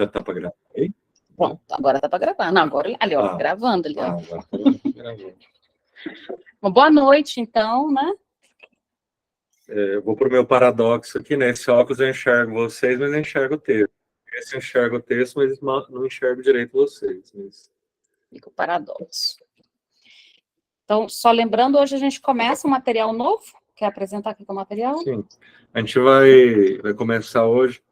Já está para gravar aí? Pronto, agora está para gravar. Não, agora ali, ó, gravando ali, ó. Agora gravando. Uma boa noite, então, né? Eu vou para o meu paradoxo aqui, né? Esse óculos eu enxergo vocês, mas não enxergo o texto. Esse eu enxergo o texto, mas não enxergo direito vocês. Mas... Fica o paradoxo. Então, só lembrando, hoje a gente começa um material novo. Quer apresentar aqui com o material? Sim. A gente vai começar hoje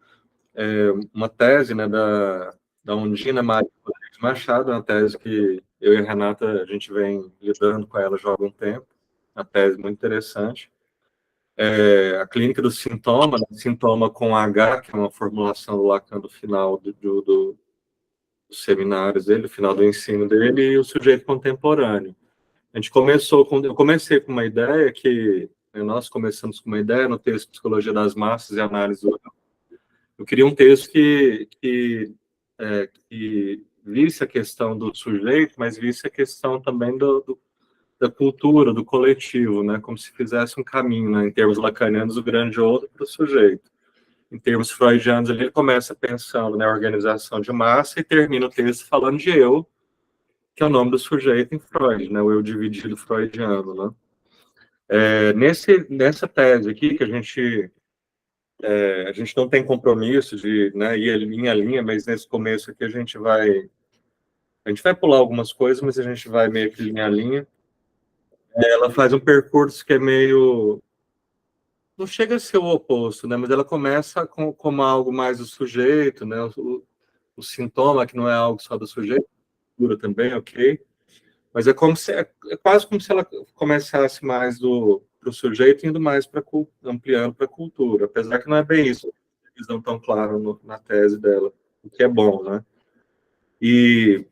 uma tese, né, da Undina Maria Rodrigues Machado, uma tese que eu e a Renata, a gente vem lidando com ela já há algum tempo. Uma tese muito interessante. A clínica do sintoma, né, sintoma com H, que é uma formulação do Lacan do final dos seminários dele, do final do ensino dele, e o sujeito contemporâneo. Eu comecei com uma ideia que, né, nós começamos com uma ideia no texto Psicologia das Massas e Análise do... Eu queria um texto que visse a questão do sujeito, mas visse a questão também da cultura, do coletivo, né? Como se fizesse um caminho, né? Em termos lacanianos, o grande outro para o sujeito. Em termos freudianos, ele começa pensando na organização de massa e termina o texto falando de eu, que é o nome do sujeito em Freud, né? O eu dividido freudiano, né? Nessa tese aqui, que a gente não tem compromisso de, né, ir linha a linha, mas nesse começo aqui a gente vai pular algumas coisas, mas a gente vai meio que linha a linha. Ela faz um percurso que é meio... Não chega a ser o oposto, né? Mas ela começa como algo mais do sujeito, né? O sintoma, que não é algo só do sujeito, cura também, ok? Mas é quase como se ela começasse mais do sujeito, indo mais para ampliando para a cultura, apesar que não é bem isso, eles não tão claro na tese dela, o que é bom, né? E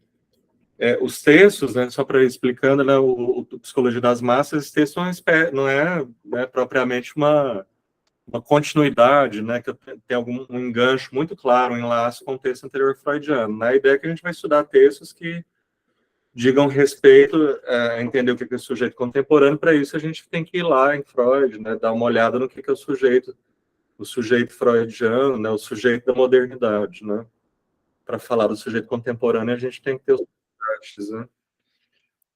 os textos, né, só para ir explicando, né, o Psicologia das Massas, esse texto não é, né, propriamente uma continuidade, né, que tem um engancho muito claro, um enlace com o texto anterior freudiano. Né? A ideia é que a gente vai estudar textos que digam respeito a entender o que é o sujeito contemporâneo. Para isso, a gente tem que ir lá em Freud, né, dar uma olhada no que é o sujeito freudiano, né, o sujeito da modernidade, né? Para falar do sujeito contemporâneo, a gente tem que ter os contrastes, né?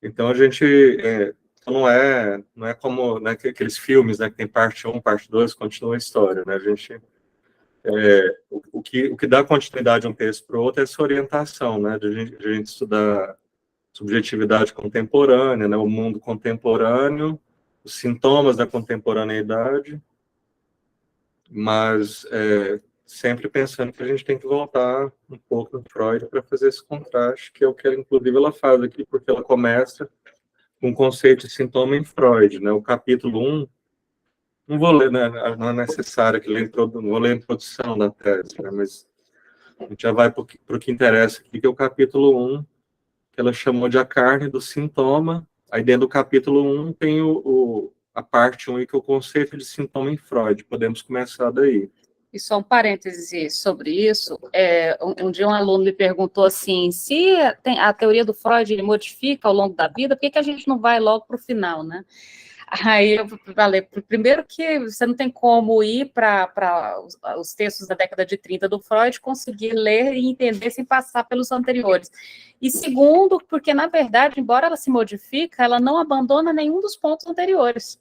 Então, a gente não é como, né, aqueles filmes, né, que tem parte 1, parte 2, continua a história, né? A gente o que dá continuidade a um texto para o outro é essa orientação, né? De a gente estudar subjetividade contemporânea, né? O mundo contemporâneo, os sintomas da contemporaneidade, mas sempre pensando que a gente tem que voltar um pouco no Freud para fazer esse contraste, que é o que, inclusive, ela faz aqui, porque ela começa com o conceito de sintoma em Freud, né? O capítulo 1, não vou ler, né? Não é necessário que não vou ler a introdução da tese, né? Mas a gente já vai para o que interessa aqui, que é o capítulo 1, que ela chamou de a carne do sintoma. Aí dentro do capítulo 1 tem a parte 1, que é o conceito de sintoma em Freud. Podemos começar daí. E só um parêntese sobre isso, um dia um aluno me perguntou assim, se a teoria do Freud ele modifica ao longo da vida, por que a gente não vai logo para o final, né? Aí eu falei, primeiro que você não tem como ir para os textos da década de 30 do Freud, conseguir ler e entender sem passar pelos anteriores. E segundo, porque, na verdade, embora ela se modifique, ela não abandona nenhum dos pontos anteriores.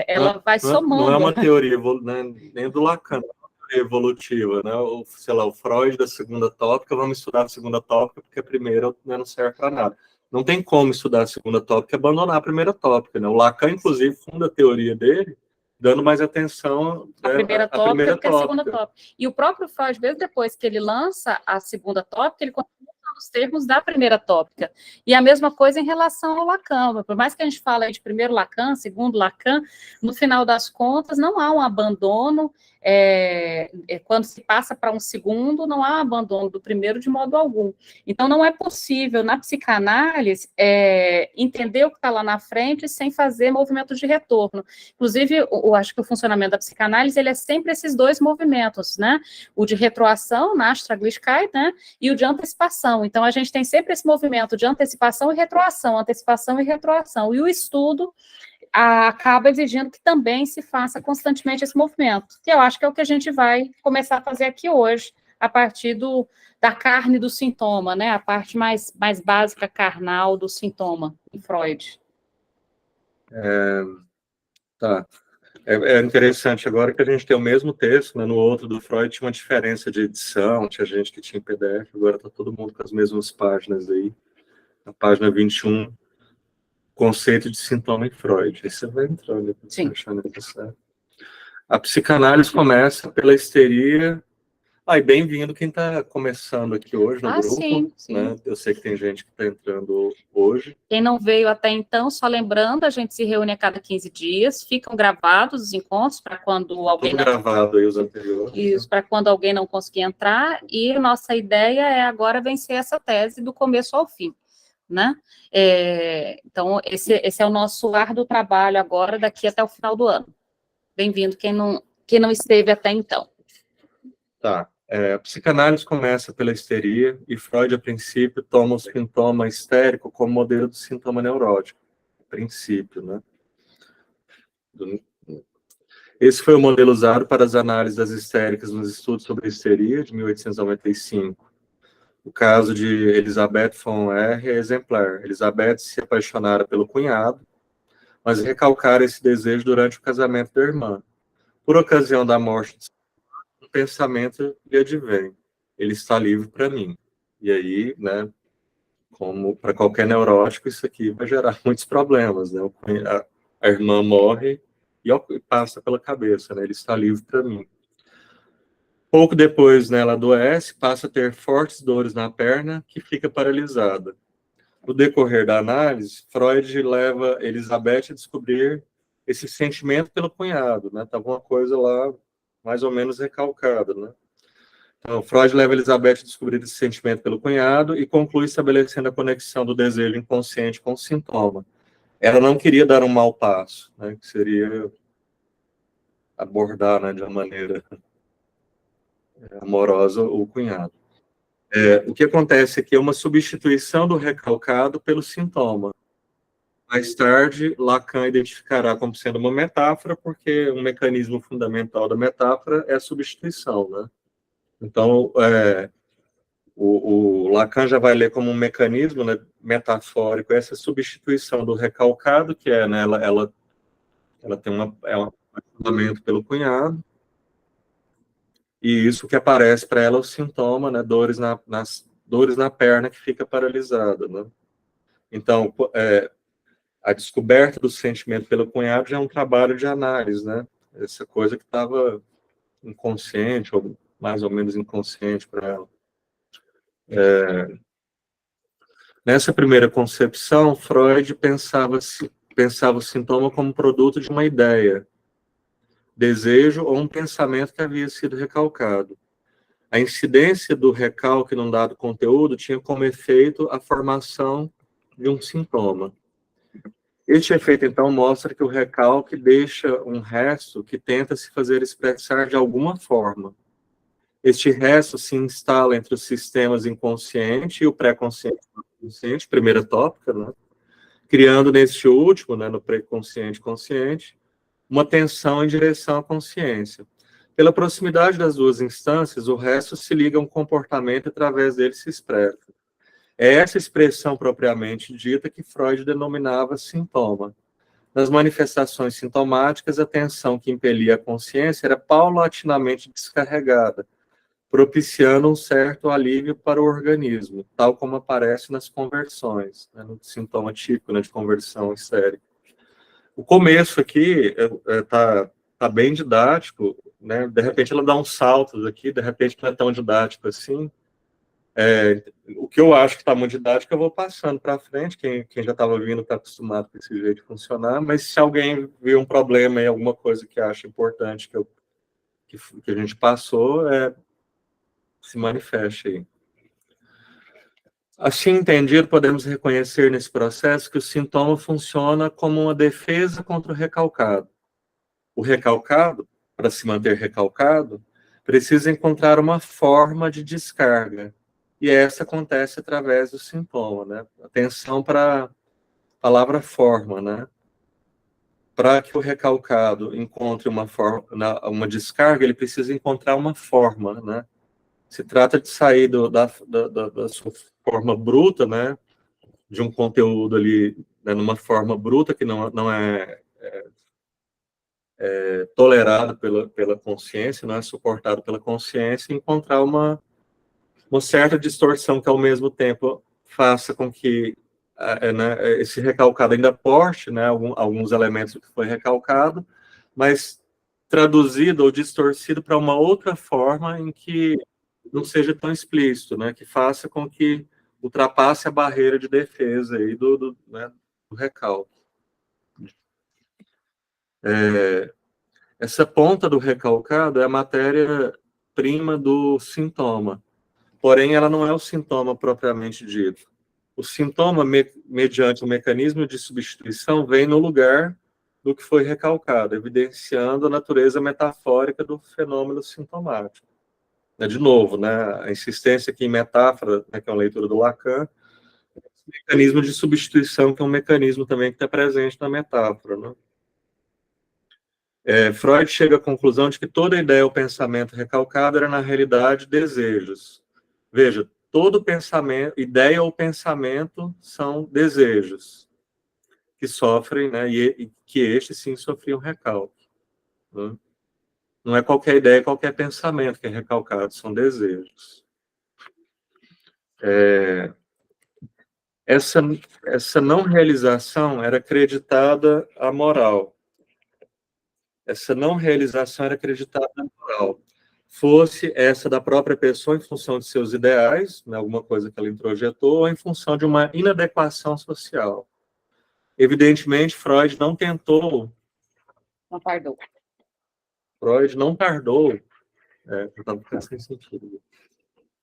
Ela vai somando. Não é uma teoria, né, nem do Lacan, não é uma teoria evolutiva, né? Sei lá, o Freud da segunda tópica, vamos estudar a segunda tópica, porque a primeira, né, não serve para nada. Não tem como estudar a segunda tópica e abandonar a primeira tópica, né? O Lacan, inclusive, funda a teoria dele, dando mais atenção à primeira tópica do que a segunda tópica. E o próprio Freud, mesmo depois que ele lança a segunda tópica, ele continua os termos da primeira tópica. E a mesma coisa em relação ao Lacan. Por mais que a gente fale aí de primeiro Lacan, segundo Lacan, no final das contas, não há um abandono. Quando se passa para um segundo, não há abandono do primeiro de modo algum. Então, não é possível, na psicanálise, entender o que está lá na frente sem fazer movimentos de retorno. Inclusive, eu acho que o funcionamento da psicanálise ele é sempre esses dois movimentos, né? O de retroação, Nash-Traglickai, né? E o de antecipação. Então, a gente tem sempre esse movimento de antecipação e retroação, antecipação e retroação. E o estudo acaba exigindo que também se faça constantemente esse movimento, que eu acho que é o que a gente vai começar a fazer aqui hoje, a partir da carne do sintoma, né? A parte mais básica, carnal do sintoma, em Freud. Tá. É interessante agora que a gente tem o mesmo texto, né? No outro do Freud tinha uma diferença de edição, tinha gente que tinha PDF, agora está todo mundo com as mesmas páginas aí. Na página 21, conceito de sintoma em Freud. Aí você vai entrando, Sim. achando necessário. A psicanálise começa pela histeria. E bem-vindo quem está começando aqui hoje no grupo. Sim. Né? Eu sei que tem gente que está entrando hoje. Quem não veio até então, só lembrando, a gente se reúne a cada 15 dias, ficam gravados os encontros para quando alguém não... gravado aí os anteriores. Isso, para quando alguém não conseguir entrar, e a nossa ideia é agora vencer essa tese do começo ao fim, né? Então, esse é o nosso árduo trabalho agora, daqui até o final do ano. Bem-vindo quem não esteve até então. Tá. A psicanálise começa pela histeria e Freud, a princípio, toma o sintoma histérico como modelo do sintoma neurótico. A princípio, né? Esse foi o modelo usado para as análises das histéricas nos estudos sobre histeria, de 1895. O caso de Elizabeth von R. é exemplar. Elizabeth se apaixonara pelo cunhado, mas recalcara esse desejo durante o casamento da irmã. Por ocasião da morte de o pensamento lhe advém: ele está livre para mim. E aí, né, como para qualquer neurótico, isso aqui vai gerar muitos problemas, né? A irmã morre e passa pela cabeça, né? Ele está livre para mim. Pouco depois, né, ela adoece, passa a ter fortes dores na perna, que fica paralisada. No decorrer da análise, Freud leva Elizabeth a descobrir esse sentimento pelo cunhado, né? Estava uma coisa lá mais ou menos recalcada, né? Então, Freud leva Elizabeth a descobrir esse sentimento pelo cunhado e conclui estabelecendo a conexão do desejo inconsciente com o sintoma. Ela não queria dar um mau passo, né? Que seria abordar, né, de uma maneira amorosa o cunhado. O que acontece aqui é uma substituição do recalcado pelo sintoma. Mais tarde, Lacan identificará como sendo uma metáfora, porque um mecanismo fundamental da metáfora é a substituição, né? Então, o Lacan já vai ler como um mecanismo, né, metafórico essa substituição do recalcado, que é, né, ela tem um apaixonamento pelo cunhado, e isso que aparece para ela é o sintoma, né, dores na perna que fica paralisada, né? Então, a descoberta do sentimento pelo cunhado já é um trabalho de análise, né? Essa coisa que estava inconsciente, ou mais ou menos inconsciente para ela. Nessa primeira concepção, Freud pensava o sintoma como produto de uma ideia, desejo ou um pensamento que havia sido recalcado. A incidência do recalque num dado conteúdo tinha como efeito a formação de um sintoma. Este efeito, então, mostra que o recalque deixa um resto que tenta se fazer expressar de alguma forma. Este resto se instala entre os sistemas inconsciente e o pré-consciente, primeira tópica, né? Criando neste último, né, no pré-consciente consciente, uma tensão em direção à consciência. Pela proximidade das duas instâncias, o resto se liga a um comportamento e através dele se expressa. É essa expressão propriamente dita que Freud denominava sintoma. Nas manifestações sintomáticas, a tensão que impelia a consciência era paulatinamente descarregada, propiciando um certo alívio para o organismo, tal como aparece nas conversões, né, no sintoma típico, né, de conversão histérica. O começo aqui tá bem didático, né? De repente ela dá uns saltos aqui, de repente não é tão didático assim. O que eu acho que está muito didático, eu vou passando para frente. Quem já estava vindo está acostumado com esse jeito de funcionar, mas se alguém viu um problema em alguma coisa que acha importante que a gente passou, se manifeste aí. Assim entendido, podemos reconhecer nesse processo que o sintoma funciona como uma defesa contra o recalcado. O recalcado, para se manter recalcado, precisa encontrar uma forma de descarga. E essa acontece através do sintoma, né? Atenção para a palavra forma, né? Para que o recalcado encontre uma descarga, ele precisa encontrar uma forma, né? Se trata de sair da sua forma bruta, né, de um conteúdo ali, né, numa forma bruta que não é tolerado pela consciência, não é suportado pela consciência, e encontrar uma certa distorção que, ao mesmo tempo, faça com que né, esse recalcado ainda porte, né, alguns elementos do que foi recalcado, mas traduzido ou distorcido para uma outra forma em que não seja tão explícito, né, que faça com que ultrapasse a barreira de defesa aí né, do recalque. Essa ponta do recalcado é a matéria-prima do sintoma, porém ela não é o sintoma propriamente dito. O sintoma, mediante o mecanismo de substituição, vem no lugar do que foi recalcado, evidenciando a natureza metafórica do fenômeno sintomático. De novo, né, a insistência aqui em metáfora, né, que é uma leitura do Lacan, mecanismo de substituição, que é um mecanismo também que está presente na metáfora. Né? Freud chega à conclusão de que toda ideia ou pensamento recalcado era, na realidade, desejos. Veja, todo pensamento, ideia ou pensamento são desejos que sofrem, né, e que estes, sim, sofriam recalque. Né? Não é qualquer ideia, qualquer pensamento que é recalcado, são desejos. Essa não realização era acreditada à moral. Essa não realização era acreditada à moral. Fosse essa da própria pessoa em função de seus ideais, né, alguma coisa que ela introjetou, ou em função de uma inadequação social. Evidentemente, Freud não tentou... Não tardou. Freud não tardou, eu estava ficando sem sentido,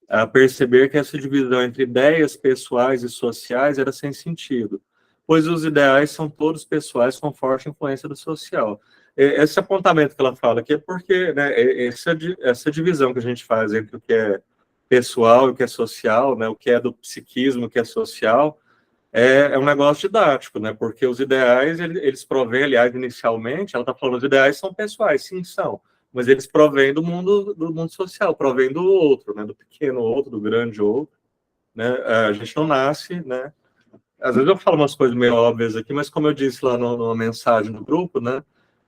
a perceber que essa divisão entre ideias pessoais e sociais era sem sentido, pois os ideais são todos pessoais com forte influência do social. Esse apontamento que ela fala aqui é porque, né, essa divisão que a gente faz entre o que é pessoal e o que é social, né, o que é do psiquismo, o que é social, é um negócio didático, né, porque os ideais, eles provêm, aliás, inicialmente, ela está falando, os ideais são pessoais, sim, são, mas eles provêm do mundo social, provêm do outro, né, do pequeno outro, do grande outro, né, a gente não nasce, né, às vezes eu falo umas coisas meio óbvias aqui, mas como eu disse lá numa mensagem do grupo, né,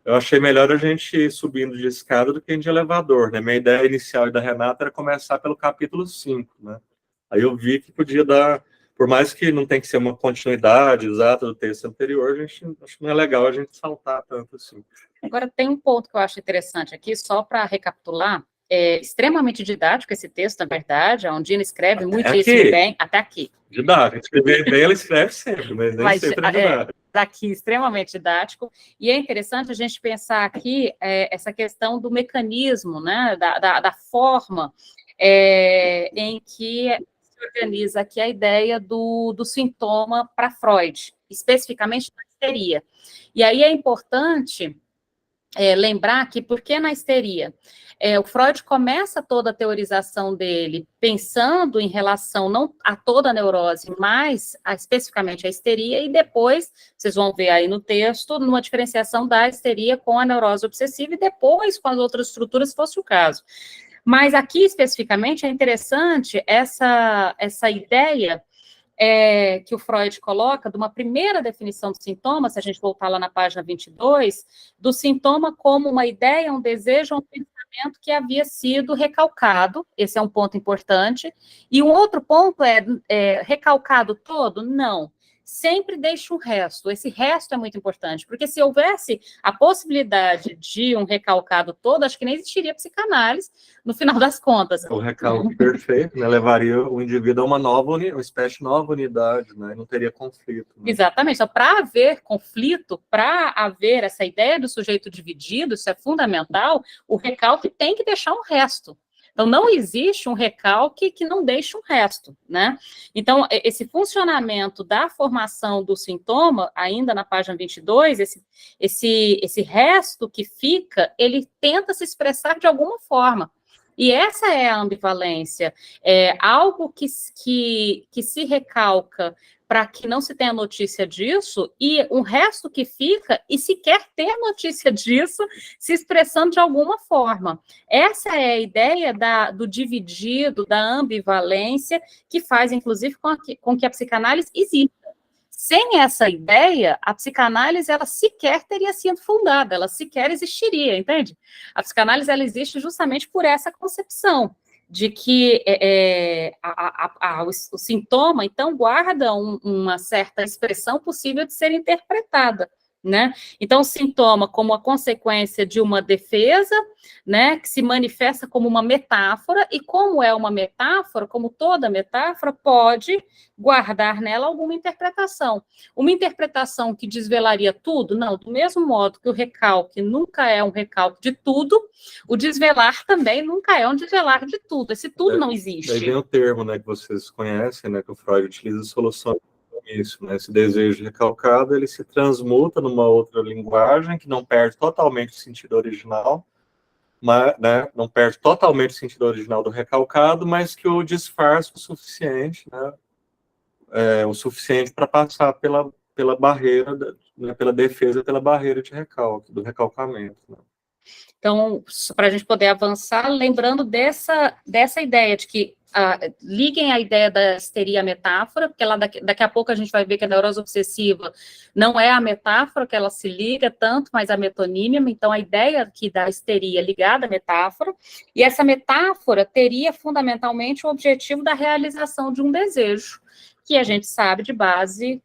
eu achei melhor a gente ir subindo de escada do que de elevador, né, minha ideia inicial e da Renata era começar pelo capítulo 5, né, aí eu vi que podia dar, por mais que não tem que ser uma continuidade exata do texto anterior, acho que não é legal a gente saltar tanto assim. Agora, tem um ponto que eu acho interessante aqui, só para recapitular, é extremamente didático esse texto, na verdade, a Ondina escreve muitíssimo bem, até aqui. Didático, escrever bem, ela escreve sempre, mas nem sempre é didático. Daqui, extremamente didático, e é interessante a gente pensar aqui essa questão do mecanismo, né, da forma em que se organiza aqui a ideia do sintoma para Freud, especificamente da histeria. E aí é importante lembrar que, por que na histeria? O Freud começa toda a teorização dele pensando em relação não a toda a neurose, mas especificamente a histeria, e depois, vocês vão ver aí no texto, numa diferenciação da histeria com a neurose obsessiva, e depois com as outras estruturas, se fosse o caso. Mas aqui, especificamente, é interessante essa ideia que o Freud coloca, de uma primeira definição do sintoma, se a gente voltar lá na página 22, do sintoma como uma ideia, um desejo, um pensamento que havia sido recalcado, esse é um ponto importante, e um outro ponto recalcado todo? Não. Sempre deixa um resto, esse resto é muito importante, porque se houvesse a possibilidade de um recalcado todo, acho que nem existiria psicanálise, no final das contas. O recalque perfeito, né, levaria o indivíduo a uma espécie nova unidade, né, não teria conflito. Né? Exatamente, então, para haver conflito, para haver essa ideia do sujeito dividido, isso é fundamental, o recalque tem que deixar um resto. Então, não existe um recalque que não deixe um resto, né? Então, esse funcionamento da formação do sintoma, ainda na página 22, esse resto que fica, ele tenta se expressar de alguma forma. E essa é a ambivalência, é algo que se recalca para que não se tenha notícia disso, e o resto que fica, e sequer ter notícia disso, se expressando de alguma forma. Essa é a ideia do dividido, da ambivalência, que faz, inclusive, com que a psicanálise exista. Sem essa ideia, a psicanálise, ela sequer teria sido fundada, ela sequer existiria, entende? A psicanálise, ela existe justamente por essa concepção de que o sintoma, então, guarda uma certa expressão possível de ser interpretada, né? Então, o sintoma como a consequência de uma defesa, né, que se manifesta como uma metáfora, e como é uma metáfora, como toda metáfora, pode guardar nela alguma interpretação. Uma interpretação que desvelaria tudo? Não, do mesmo modo que o recalque nunca é um recalque de tudo, o desvelar também nunca é um desvelar de tudo. Esse tudo não existe. Aí vem o termo, né, que vocês conhecem, né, que o Freud utiliza, solução de compromisso, né? Esse desejo recalcado, ele se transmuta numa outra linguagem que não perde totalmente o sentido original, mas, né, não perde totalmente o sentido original do recalcado, mas que o disfarça o suficiente, né, o suficiente para passar pela barreira, né, pela defesa, pela barreira de recalque, do recalcamento, né? Então, para a gente poder avançar, lembrando dessa ideia de que liguem a ideia da histeria à metáfora, porque lá daqui a pouco a gente vai ver que a neurose obsessiva não é a metáfora que ela se liga tanto, mas a metonímia. Então, a ideia aqui da histeria ligada à metáfora, e essa metáfora teria fundamentalmente o objetivo da realização de um desejo, que a gente sabe de base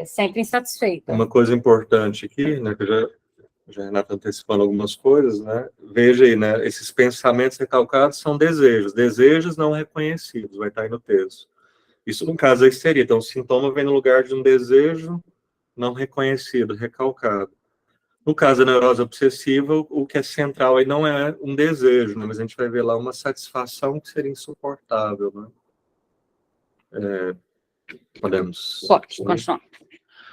sempre insatisfeita. Uma coisa importante aqui, né, que eu já Renato antecipando algumas coisas, né? Veja aí, né? Esses pensamentos recalcados são desejos não reconhecidos, vai estar aí no texto. Isso, no caso, aí seria. Então, o sintoma vem no lugar de um desejo não reconhecido, recalcado. No caso da neurose obsessiva, o que é central aí não é um desejo, né? Mas a gente vai ver lá uma satisfação que seria insuportável, né? Podemos... Pode, continuar.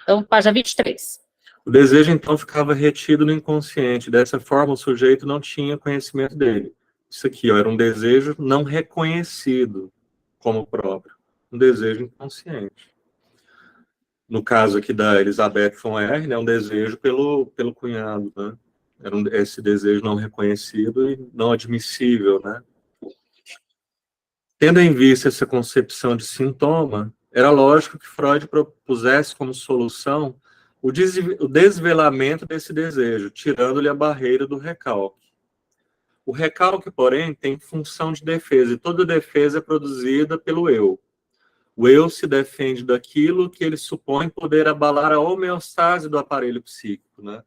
Então, página 23. O desejo, então, ficava retido no inconsciente. Dessa forma, o sujeito não tinha conhecimento dele. Isso aqui, ó, era um desejo não reconhecido como próprio. Um desejo inconsciente. No caso aqui da Elizabeth von R, né, um desejo pelo cunhado, né? Era esse desejo não reconhecido e não admissível, né? Tendo em vista essa concepção de sintoma, era lógico que Freud propusesse como solução o desvelamento desse desejo, tirando-lhe a barreira do recalque. O recalque, porém, tem função de defesa, e toda defesa é produzida pelo eu. O eu se defende daquilo que ele supõe poder abalar a homeostase do aparelho psíquico, né?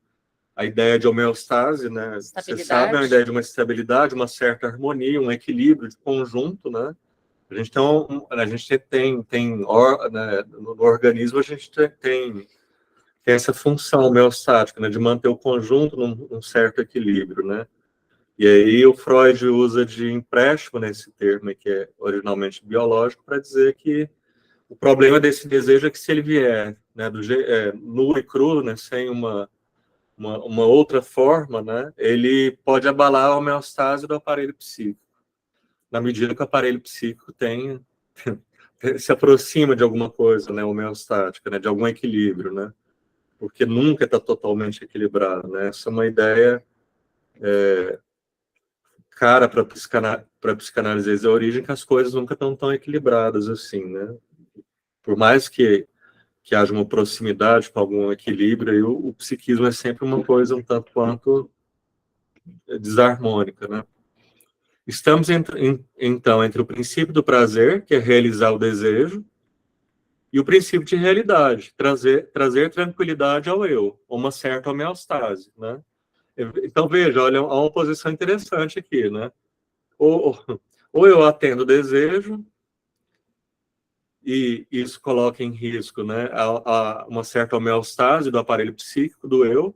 A ideia de homeostase, né? Você sabe, é uma ideia de uma estabilidade, uma certa harmonia, um equilíbrio de conjunto, né? A gente tem né, no organismo a gente tem essa função homeostática, né, de manter o conjunto num certo equilíbrio, né? E aí o Freud usa de empréstimo nesse termo, que é originalmente biológico, para dizer que o problema desse desejo é que se ele vier, né, nu e cru, né, sem uma outra forma, né, ele pode abalar a homeostase do aparelho psíquico, na medida que o aparelho psíquico se aproxima de alguma coisa, né, homeostática, né, de algum equilíbrio, né? Porque nunca está totalmente equilibrado, né? Essa é uma ideia cara para psicanálise da origem, que as coisas nunca estão tão equilibradas assim, né? Por mais que haja uma proximidade com algum equilíbrio, aí o psiquismo é sempre uma coisa um tanto quanto desarmônica, né? Estamos, então, entre o princípio do prazer, que é realizar o desejo, e o princípio de realidade, trazer tranquilidade ao eu, uma certa homeostase, né? Então, veja, olha, há uma posição interessante aqui, né? Ou eu atendo o desejo, e isso coloca em risco, né, uma certa homeostase do aparelho psíquico do eu,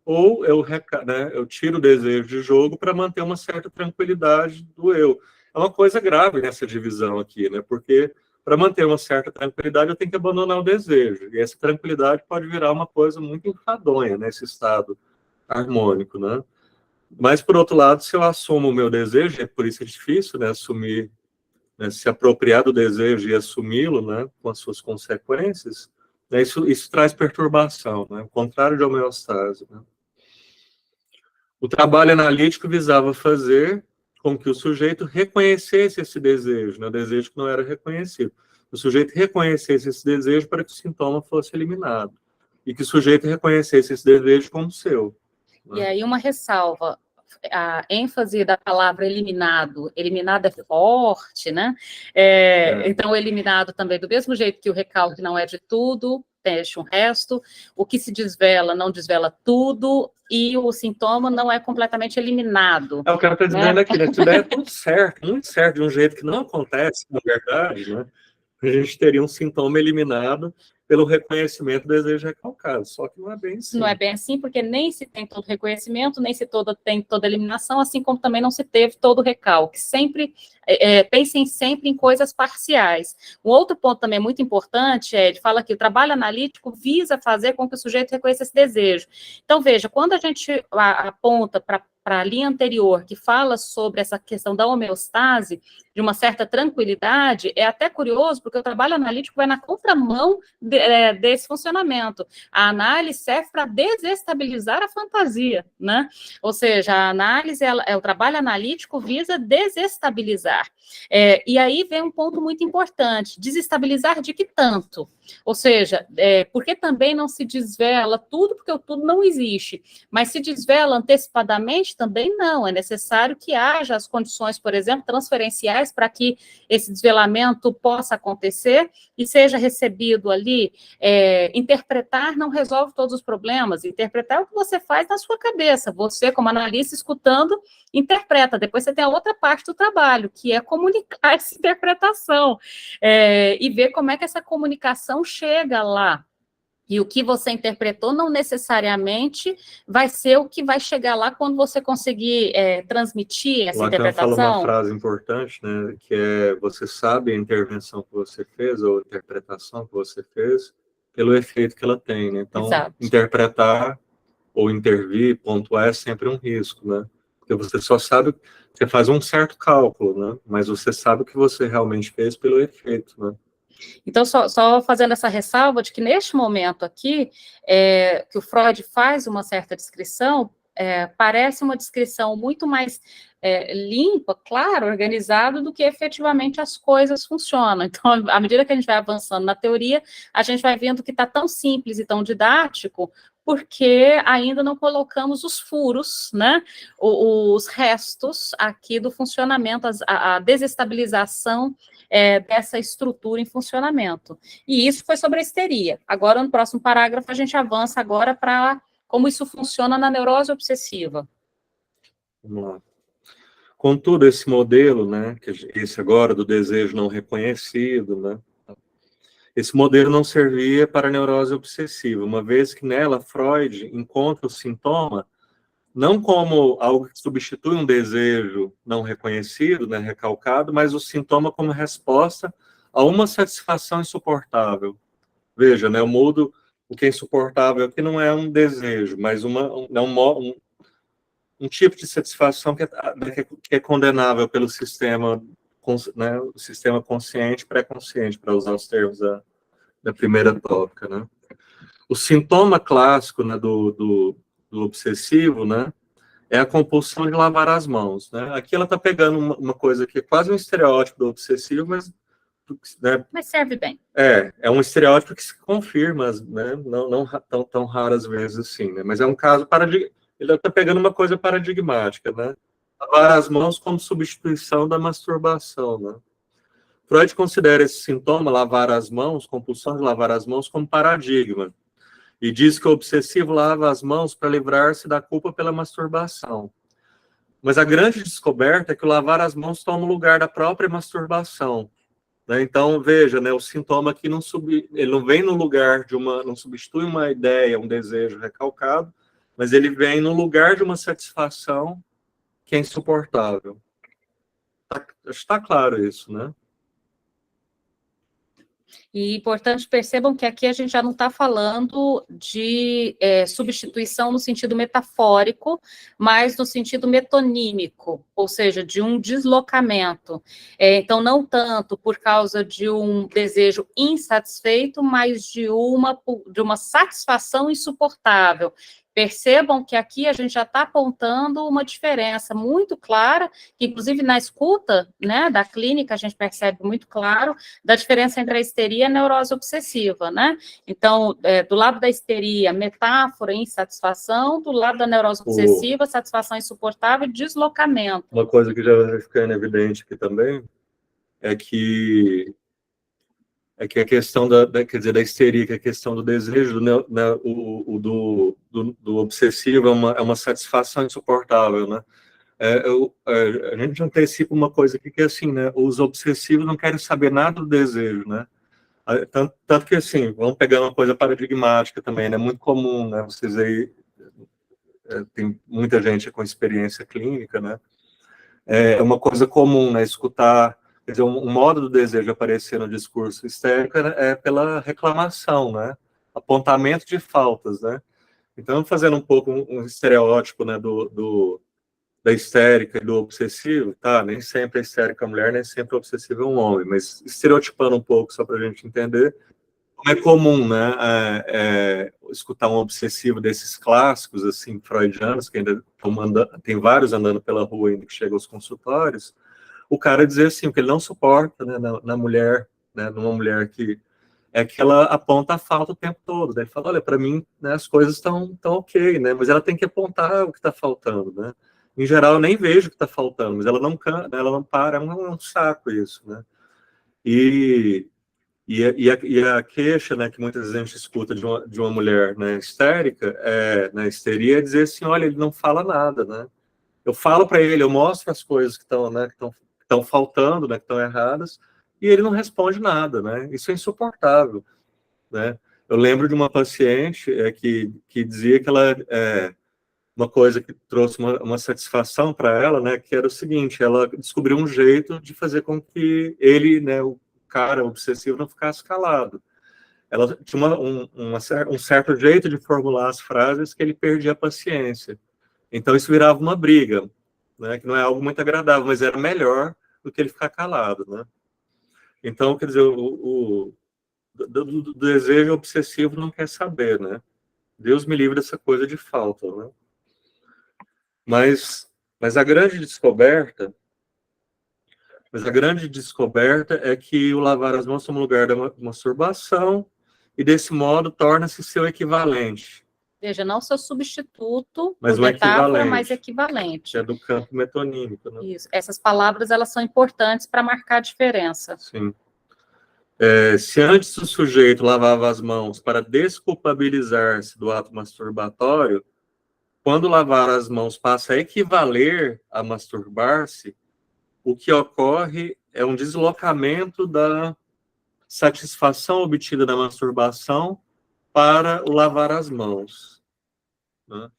ou eu tiro o desejo de jogo para manter uma certa tranquilidade do eu. É uma coisa grave nessa divisão aqui, né? Porque para manter uma certa tranquilidade eu tenho que abandonar o desejo. E essa tranquilidade pode virar uma coisa muito enfadonha nesse estado harmônico, né? Mas, por outro lado, se eu assumo o meu desejo, é por isso que é difícil, né, assumir, né, se apropriar do desejo e assumi-lo, né, com as suas consequências, né, isso traz perturbação, né, o contrário de homeostase, né. O trabalho analítico visava fazer com que o sujeito reconhecesse esse desejo, né, o desejo que não era reconhecido. O sujeito reconhecesse esse desejo para que o sintoma fosse eliminado. E que o sujeito reconhecesse esse desejo como seu. E aí uma ressalva, a ênfase da palavra eliminado, eliminado é forte, né? Então, eliminado também, do mesmo jeito que o recalque não é de tudo, deixa um resto, o que se desvela não desvela tudo, e o sintoma não é completamente eliminado. O cara está dizendo aqui, né? Tudo é tudo certo, muito certo, de um jeito que não acontece, na verdade, né? A gente teria um sintoma eliminado pelo reconhecimento do desejo recalcado, só que não é bem assim. Não é bem assim, porque nem se tem todo reconhecimento, nem se tem toda eliminação, assim como também não se teve todo recalque. Sempre, pensem sempre em coisas parciais. Um outro ponto também muito importante ele fala que o trabalho analítico visa fazer com que o sujeito reconheça esse desejo. Então, veja, quando a gente aponta para a linha anterior, que fala sobre essa questão da homeostase, de uma certa tranquilidade, é até curioso, porque o trabalho analítico vai na contramão desse funcionamento. A análise serve para desestabilizar a fantasia, né? Ou seja, a análise, o trabalho analítico visa desestabilizar. E aí vem um ponto muito importante, desestabilizar de que tanto? Ou seja, porque também não se desvela tudo, porque o tudo não existe, mas se desvela antecipadamente também não, é necessário que haja as condições, por exemplo, transferenciais para que esse desvelamento possa acontecer e seja recebido ali. Interpretar não resolve todos os problemas, interpretar é o que você faz na sua cabeça, você como analista escutando, interpreta, depois você tem a outra parte do trabalho, que é comunicar essa interpretação, e ver como é que essa comunicação chega lá. E o que você interpretou não necessariamente vai ser o que vai chegar lá quando você conseguir transmitir essa interpretação. Lacan fala uma frase importante, né, que é: você sabe a intervenção que você fez ou a interpretação que você fez pelo efeito que ela tem, né? Então, exato, interpretar ou intervir, pontuar, é sempre um risco, né? Porque você só sabe, você faz um certo cálculo, né? Mas você sabe o que você realmente fez pelo efeito, né? Então, só fazendo essa ressalva de que neste momento aqui, que o Freud faz uma certa descrição, parece uma descrição muito mais limpa, claro, organizada, do que efetivamente as coisas funcionam. Então, à medida que a gente vai avançando na teoria, a gente vai vendo que está tão simples e tão didático, porque ainda não colocamos os furos, né, os restos aqui do funcionamento, a desestabilização dessa estrutura em funcionamento. E isso foi sobre a histeria. Agora, no próximo parágrafo, a gente avança agora para como isso funciona na neurose obsessiva. Vamos lá. Contudo, esse modelo, né, esse agora do desejo não reconhecido, né, esse modelo não servia para a neurose obsessiva, uma vez que nela Freud encontra o sintoma não como algo que substitui um desejo não reconhecido, né, recalcado, mas o sintoma como resposta a uma satisfação insuportável. Veja, né, eu mudo o que é insuportável aqui não é um desejo, mas um tipo de satisfação que é condenável pelo sistema, né, o sistema consciente, pré-consciente, para usar os termos da primeira tópica, né. O sintoma clássico, né, do obsessivo, né, é a compulsão de lavar as mãos, né. Aqui ela está pegando uma coisa que é quase um estereótipo do obsessivo, mas, né, mas serve bem. É um estereótipo que se confirma, né, não tão raras vezes assim, né, mas é um caso ele está pegando uma coisa paradigmática, né, lavar as mãos como substituição da masturbação, né. Freud considera esse sintoma, lavar as mãos, compulsão de lavar as mãos, como paradigma, e diz que o obsessivo lava as mãos para livrar-se da culpa pela masturbação. Mas a grande descoberta é que o lavar as mãos toma o lugar da própria masturbação, né? Então, veja, né, o sintoma aqui ele não vem no lugar não substitui uma ideia, um desejo recalcado, mas ele vem no lugar de uma satisfação que é insuportável. Está claro isso, né? E importante, percebam que aqui a gente já não está falando de substituição no sentido metafórico, mas no sentido metonímico, ou seja, de um deslocamento. Então, não tanto por causa de um desejo insatisfeito, mas de uma satisfação insuportável. Percebam que aqui a gente já está apontando uma diferença muito clara, que inclusive na escuta, né, da clínica a gente percebe muito claro, da diferença entre a histeria e a neurose obsessiva, né? Então, do lado da histeria, metáfora, insatisfação, do lado da neurose obsessiva, satisfação insuportável e deslocamento. Uma coisa que já vai ficando evidente aqui também é que a questão quer dizer, da histeria, que a questão do desejo, né, do obsessivo é uma satisfação insuportável, né? A gente antecipa uma coisa aqui que é assim, né? Os obsessivos não querem saber nada do desejo, né? Tanto que, assim, vamos pegar uma coisa paradigmática também, né? Muito comum, né? Vocês aí, tem muita gente com experiência clínica, né? É uma coisa comum, né? Escutar, quer dizer, um modo do desejo aparecer no discurso histérico é pela reclamação, né? Apontamento de faltas, né? Então, fazendo um pouco um estereótipo, né, da histérica e do obsessivo, tá? Nem sempre a histérica é mulher, nem sempre o obsessivo é um homem, mas estereotipando um pouco só para a gente entender, como é comum, né, escutar um obsessivo desses clássicos, assim, freudianos, que ainda tem vários andando pela rua ainda que chegam aos consultórios, o cara dizer assim, o que ele não suporta, né, na mulher, né, numa mulher que ela aponta a falta o tempo todo, né? Ele fala, olha, para mim, né, as coisas estão ok, né? Mas ela tem que apontar o que está faltando, né? Em geral, eu nem vejo o que está faltando, mas ela não para, é um saco isso, né? E a queixa, né, que muitas vezes a gente escuta de uma mulher, né, histérica, na histeria, é dizer assim, olha, ele não fala nada, né? Eu falo para ele, eu mostro as coisas que estão, né, que estão faltando, né, que estão erradas, e ele não responde nada, né? Isso é insuportável, né? Eu lembro de uma paciente que dizia que ela uma coisa que trouxe uma satisfação para ela, né, que era o seguinte, ela descobriu um jeito de fazer com que ele, né, o cara obsessivo, não ficasse calado. Ela tinha um certo jeito de formular as frases que ele perdia a paciência. Então isso virava uma briga, né, que não é algo muito agradável, mas era melhor do que ele ficar calado, né? Então, quer dizer, do desejo obsessivo não quer saber, né? Deus me livre dessa coisa de falta, né? Mas a grande descoberta é que o lavar as mãos toma lugar da masturbação e desse modo torna-se seu equivalente. Veja, não seu substituto, mas por metáfora, mas equivalente. Que é do campo metonímico, né? Isso. Essas palavras, elas são importantes para marcar a diferença. Sim. Se antes o sujeito lavava as mãos para desculpabilizar-se do ato masturbatório, quando lavar as mãos passa a equivaler a masturbar-se, o que ocorre é um deslocamento da satisfação obtida da masturbação para o lavar as mãos, né?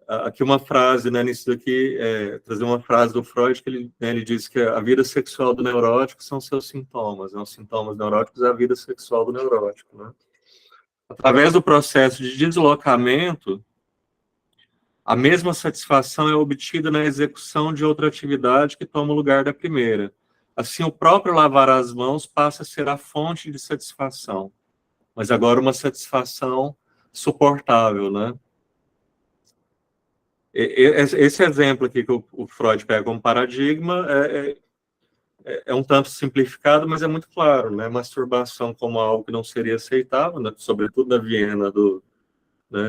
Aqui uma frase, né, nisso daqui, trazer uma frase do Freud, que ele diz que a vida sexual do neurótico são seus sintomas, né? Os sintomas neuróticos é a vida sexual do neurótico, né? Através do processo de deslocamento, a mesma satisfação é obtida na execução de outra atividade que toma o lugar da primeira. Assim, o próprio lavar as mãos passa a ser a fonte de satisfação, mas agora uma satisfação suportável, né? Esse exemplo aqui que o Freud pega como paradigma é um tanto simplificado, mas é muito claro, né? Masturbação como algo que não seria aceitável, né? Sobretudo na Viena do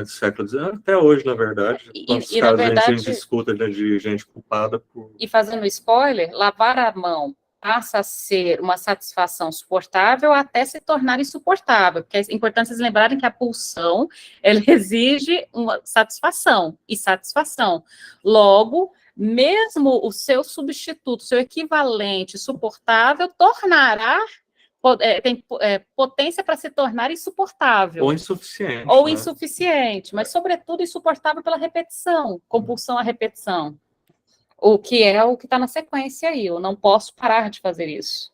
século XIX, até hoje, na verdade. Quantos casos a gente escuta de gente culpada por... E fazendo spoiler, lavar a mão passa a ser uma satisfação suportável até se tornar insuportável, porque é importante vocês lembrarem que a pulsão, ela exige uma satisfação e satisfação. Logo, mesmo o seu substituto, seu equivalente suportável, tornará tem potência para se tornar insuportável. Ou insuficiente. Ou, né? Insuficiente, mas, sobretudo, insuportável pela repetição, compulsão à repetição. O que é o que está na sequência aí, eu não posso parar de fazer isso.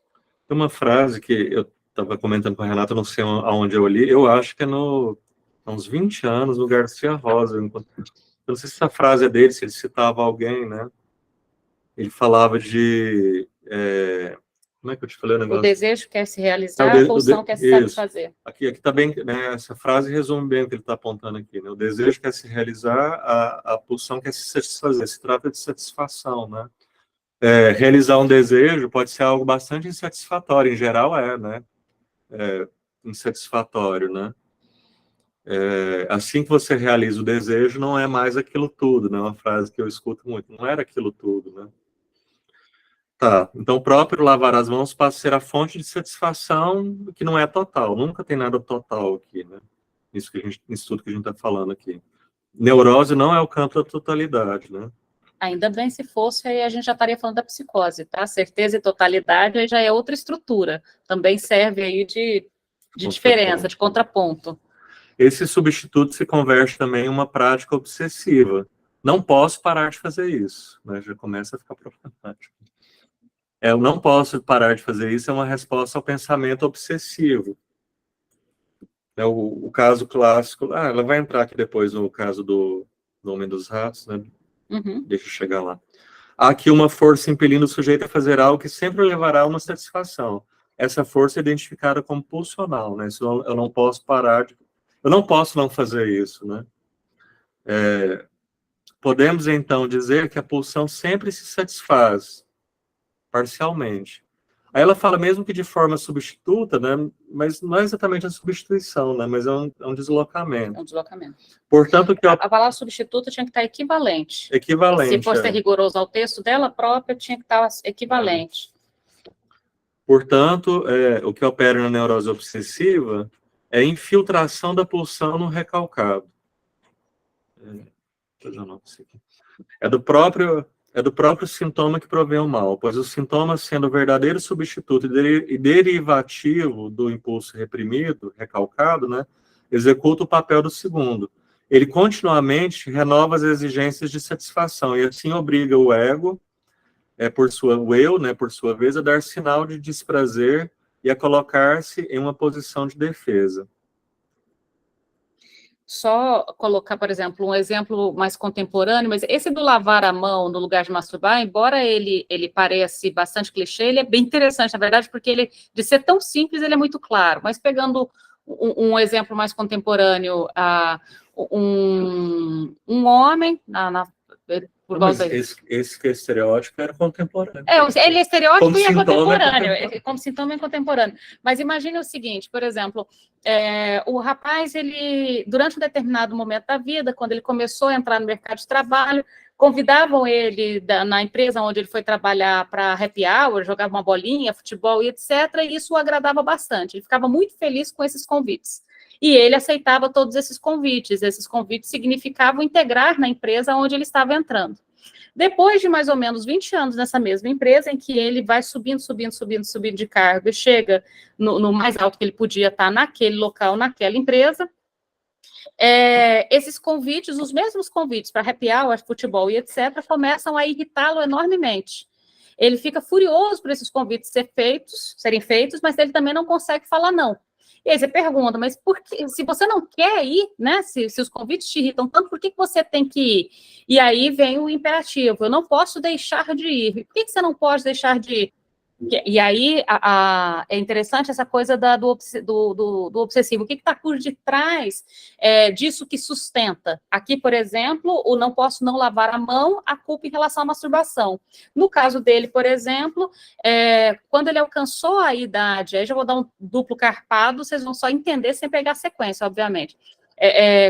Tem uma frase que estava comentando com a Renata, não sei aonde eu li, eu acho que é há uns 20 anos, no Garcia Rosa. Eu não sei se essa frase é dele, se ele citava alguém, né? Ele falava de... como é que eu te falei o negócio? O desejo quer se realizar, a pulsão quer se satisfazer. Aqui está bem, né, essa frase resume bem o que ele está apontando aqui, né? O desejo quer se realizar, a pulsão quer se satisfazer. Se trata de satisfação, né? Realizar um desejo pode ser algo bastante insatisfatório, em geral né? Insatisfatório, né? Assim que você realiza o desejo, não é mais aquilo tudo, né? Uma frase que eu escuto muito, não era aquilo tudo, né? Tá, então o próprio lavar as mãos passa a ser a fonte de satisfação que não é total, nunca tem nada total aqui, né? Isso tudo que a gente está falando aqui. Neurose não é o campo da totalidade, né? Ainda bem se fosse, aí a gente já estaria falando da psicose, tá? Certeza e totalidade aí já é outra estrutura, também serve aí de diferença, de contraponto. Esse substituto se converte também em uma prática obsessiva. Não posso parar de fazer isso, né? Já começa a ficar problemático. Eu não posso parar de fazer isso é uma resposta ao pensamento obsessivo. O caso clássico, ela vai entrar aqui depois no caso do Homem dos Ratos, né? Uhum. Deixa eu chegar lá. Há aqui uma força impelindo o sujeito a fazer algo que sempre levará a uma satisfação. Essa força é identificada como pulsional, né? Eu não posso parar eu não posso não fazer isso, né? Podemos, então, dizer que a pulsão sempre se satisfaz, parcialmente. Aí ela fala mesmo que de forma substituta, né? Mas não é exatamente a substituição, né? Mas é um deslocamento. É um deslocamento. Portanto, que a palavra substituta tinha que estar equivalente. Equivalente. Se fosse rigoroso ao texto dela própria, tinha que estar equivalente. Portanto, o que opera na neurose obsessiva é a infiltração da pulsão no recalcado. É do próprio sintoma que provém o mal, pois o sintoma, sendo o verdadeiro substituto e derivativo do impulso reprimido, recalcado, né, executa o papel do segundo. Ele continuamente renova as exigências de satisfação e assim obriga o ego, o eu, né, por sua vez, a dar sinal de desprazer e a colocar-se em uma posição de defesa. Só colocar, por exemplo, um exemplo mais contemporâneo, mas esse do lavar a mão no lugar de masturbar, embora ele pareça bastante clichê, ele é bem interessante, na verdade, porque ele, de ser tão simples, ele é muito claro. Mas pegando um exemplo mais contemporâneo, um homem, por causa esse estereótipo era contemporâneo. Ele é estereótipo e é contemporâneo, como sintoma é contemporâneo. Mas imagine o seguinte, por exemplo, o rapaz, ele, durante um determinado momento da vida, quando ele começou a entrar no mercado de trabalho, convidavam ele na empresa onde ele foi trabalhar para happy hour, jogava uma bolinha, futebol e etc., e isso o agradava bastante. Ele ficava muito feliz com esses convites. E ele aceitava todos esses convites. Esses convites significavam integrar na empresa onde ele estava entrando. Depois de mais ou menos 20 anos nessa mesma empresa, em que ele vai subindo de cargo e chega no mais alto que ele podia estar naquele local, naquela empresa, esses convites, os mesmos convites para happy hour, futebol e etc., começam a irritá-lo enormemente. Ele fica furioso por esses convites serem feitos, mas ele também não consegue falar não. E aí você pergunta, mas por que, se você não quer ir, né, se os convites te irritam tanto, por que você tem que ir? E aí vem o imperativo, eu não posso deixar de ir. Por que você não pode deixar de ir? E aí é interessante essa coisa do obsessivo. O que está por detrás disso que sustenta? Aqui, por exemplo, o não posso não lavar a mão, a culpa em relação à masturbação. No caso dele, por exemplo, quando ele alcançou a idade, aí já vou dar um duplo carpado, vocês vão só entender sem pegar a sequência, obviamente.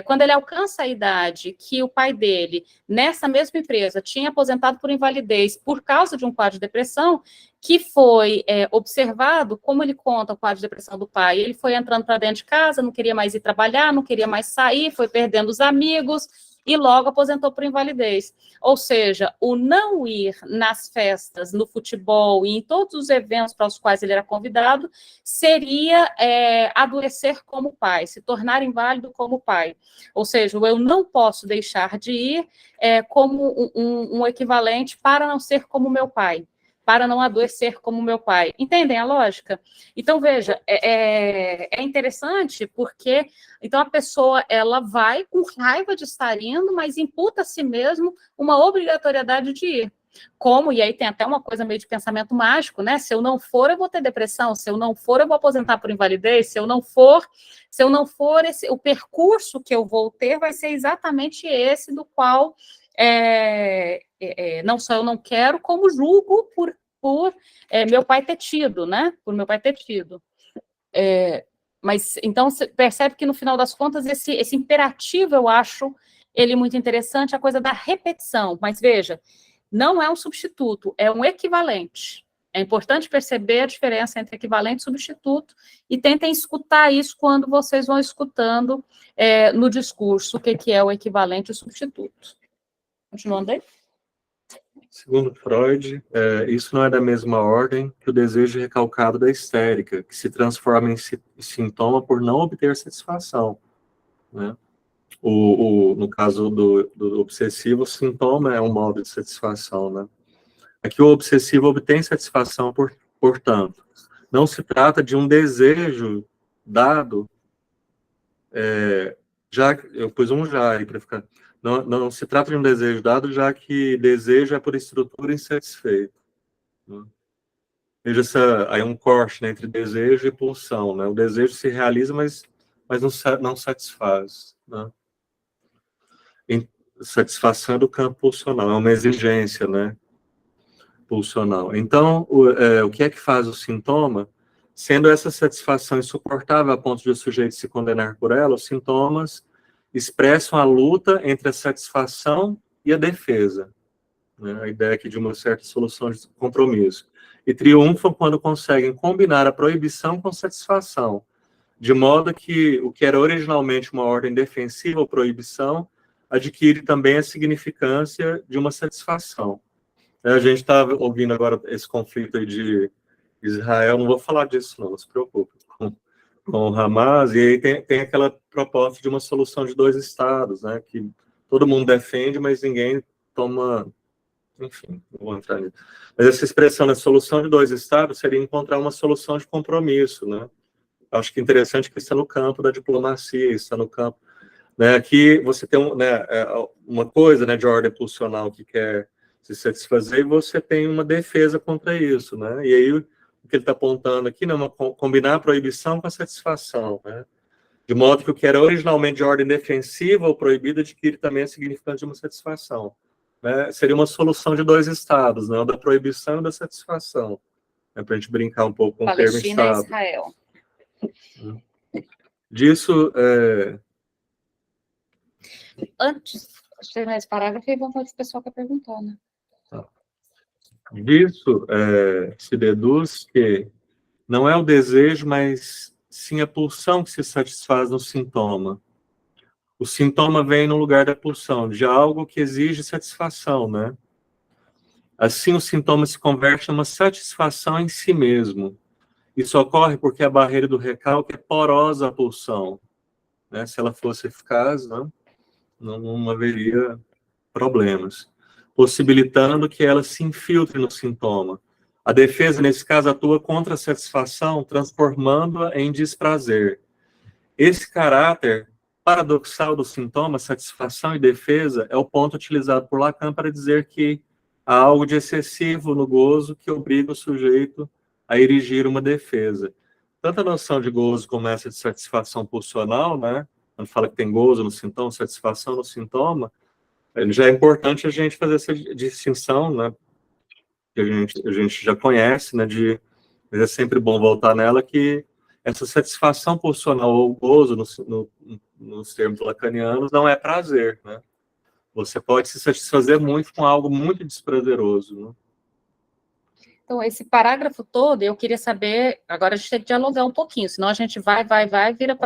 Quando ele alcança a idade que o pai dele, nessa mesma empresa, tinha aposentado por invalidez por causa de um quadro de depressão, que foi observado, como ele conta o quadro de depressão do pai, ele foi entrando para dentro de casa, não queria mais ir trabalhar, não queria mais sair, foi perdendo os amigos, e logo aposentou por invalidez. Ou seja, o não ir nas festas, no futebol e em todos os eventos para os quais ele era convidado, seria adoecer como pai, se tornar inválido como pai. Ou seja, eu não posso deixar de ir como um equivalente para não ser como meu pai. para não adoecer como meu pai. Entendem a lógica? Então, veja, é interessante porque, então, a pessoa, ela vai com raiva de estar indo, mas imputa a si mesmo uma obrigatoriedade de ir. Como, e aí tem até uma coisa meio de pensamento mágico, né? Se eu não for, eu vou ter depressão, se eu não for, eu vou aposentar por invalidez, se eu não for, o percurso que eu vou ter vai ser exatamente esse do qual não só eu não quero, como julgo por meu pai ter tido, né? Por meu pai ter tido. Mas, então, você percebe que, no final das contas, esse imperativo, eu acho ele muito interessante, a coisa da repetição. Mas, veja, não é um substituto, é um equivalente. É importante perceber a diferença entre equivalente e substituto e tentem escutar isso quando vocês vão escutando no discurso o que é o equivalente e o substituto. Continuando aí? Segundo Freud, isso não é da mesma ordem que o desejo recalcado da histérica, que se transforma em sintoma por não obter satisfação, né? No caso do obsessivo, o sintoma é um modo de satisfação, né? Aqui o obsessivo obtém satisfação, portanto. Não se trata de um desejo dado, já, eu pus um já aí para ficar... Não se trata de um desejo dado, já que desejo é por estrutura insatisfeito. Né? Veja aí um corte, né, entre desejo e pulsão. Né? O desejo se realiza, mas não satisfaz. Né? Satisfação é do campo pulsional, é uma exigência, né, pulsional. Então, o que é que faz o sintoma? Sendo essa satisfação insuportável a ponto de o sujeito se condenar por ela, os sintomas expressam a luta entre a satisfação e a defesa, né? A ideia aqui de uma certa solução de compromisso. E triunfam quando conseguem combinar a proibição com satisfação, de modo que o que era originalmente uma ordem defensiva ou proibição adquire também a significância de uma satisfação. A gente está ouvindo agora esse conflito aí de Israel, não vou falar disso não se preocupe, com o Hamas, e aí tem aquela proposta de uma solução de dois estados, né, que todo mundo defende, mas ninguém toma, enfim, não vou entrar nisso. Mas essa expressão da solução de dois estados seria encontrar uma solução de compromisso, né. Acho que é interessante que está no campo da diplomacia, está no campo, né, aqui você tem uma coisa, né, de ordem pulsional que quer se satisfazer e você tem uma defesa contra isso, né, e aí o que ele está apontando aqui, né, combinar a proibição com a satisfação, né? De modo que o que era originalmente de ordem defensiva ou proibida adquire também a significância de uma satisfação. Né? Seria uma solução de dois estados, né? Da proibição e da satisfação. Né? Para a gente brincar um pouco com o termo estado. Palestina e Israel. Disso... Antes de terminar esse parágrafo, aí vamos falar que o pessoal quer perguntar, né? Disso se deduz que não é o desejo, mas sim a pulsão que se satisfaz no sintoma. O sintoma vem no lugar da pulsão, de algo que exige satisfação, né? Assim, o sintoma se converte numa satisfação em si mesmo. Isso ocorre porque a barreira do recalque é porosa à pulsão. Né? Se ela fosse eficaz, não haveria problemas, possibilitando que ela se infiltre no sintoma. A defesa, nesse caso, atua contra a satisfação, transformando-a em desprazer. Esse caráter paradoxal do sintoma, satisfação e defesa, é o ponto utilizado por Lacan para dizer que há algo de excessivo no gozo que obriga o sujeito a erigir uma defesa. Tanto a noção de gozo como essa de satisfação pulsional, né? Quando fala que tem gozo no sintoma, satisfação no sintoma, já é importante a gente fazer essa distinção, né? Que a gente já conhece, né? Mas é sempre bom voltar nela, que essa satisfação pulsional ou gozo, nos termos lacanianos, não é prazer, né? Você pode se satisfazer muito com algo muito desprazeroso, né? Então, esse parágrafo todo, eu queria saber, agora a gente tem que dialogar um pouquinho, senão a gente vai,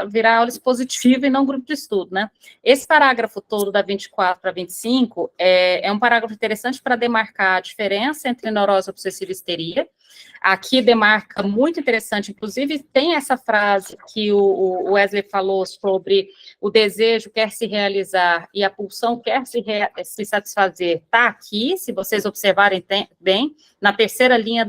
virar aula expositiva e não grupo de estudo, né? Esse parágrafo todo, da 24 para 25, é um parágrafo interessante para demarcar a diferença entre neurose obsessiva e histeria, Aqui demarca muito interessante, inclusive tem essa frase que o Wesley falou sobre o desejo quer se realizar e a pulsão quer se satisfazer, está aqui, se vocês observarem bem, na terceira linha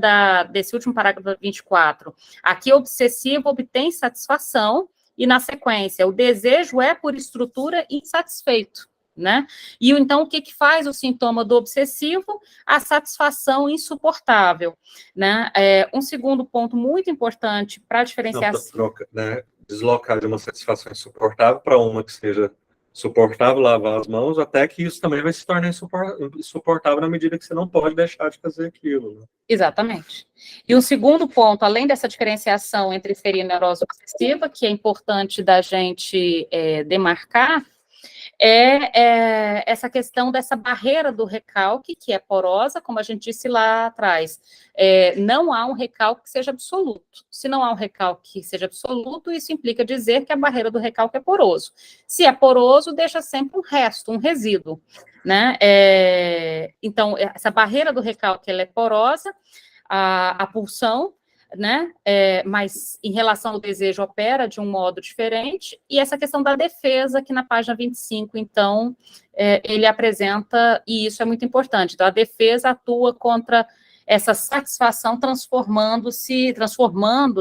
desse último parágrafo 24. Aqui, o obsessivo obtém satisfação, e na sequência, o desejo é, por estrutura, insatisfeito, né? E então, o que faz o sintoma do obsessivo? A satisfação insuportável, né? Um segundo ponto muito importante para diferenciar... Né? Deslocar de uma satisfação insuportável para uma que seja suportável, lavar as mãos, até que isso também vai se tornar insuportável na medida que você não pode deixar de fazer aquilo. Né? Exatamente. E um segundo ponto, além dessa diferenciação entre histeria e neurose obsessiva, que é importante da gente demarcar, essa questão dessa barreira do recalque, que é porosa, como a gente disse lá atrás. Não há um recalque que seja absoluto. Se não há um recalque que seja absoluto, isso implica dizer que a barreira do recalque é poroso. Se é poroso, deixa sempre um resto, um resíduo. Né? Então, essa barreira do recalque ela é porosa, a pulsão, né? Mas em relação ao desejo opera de um modo diferente, e essa questão da defesa, que na página 25, então, ele apresenta, e isso é muito importante, então a defesa atua contra essa satisfação transformando,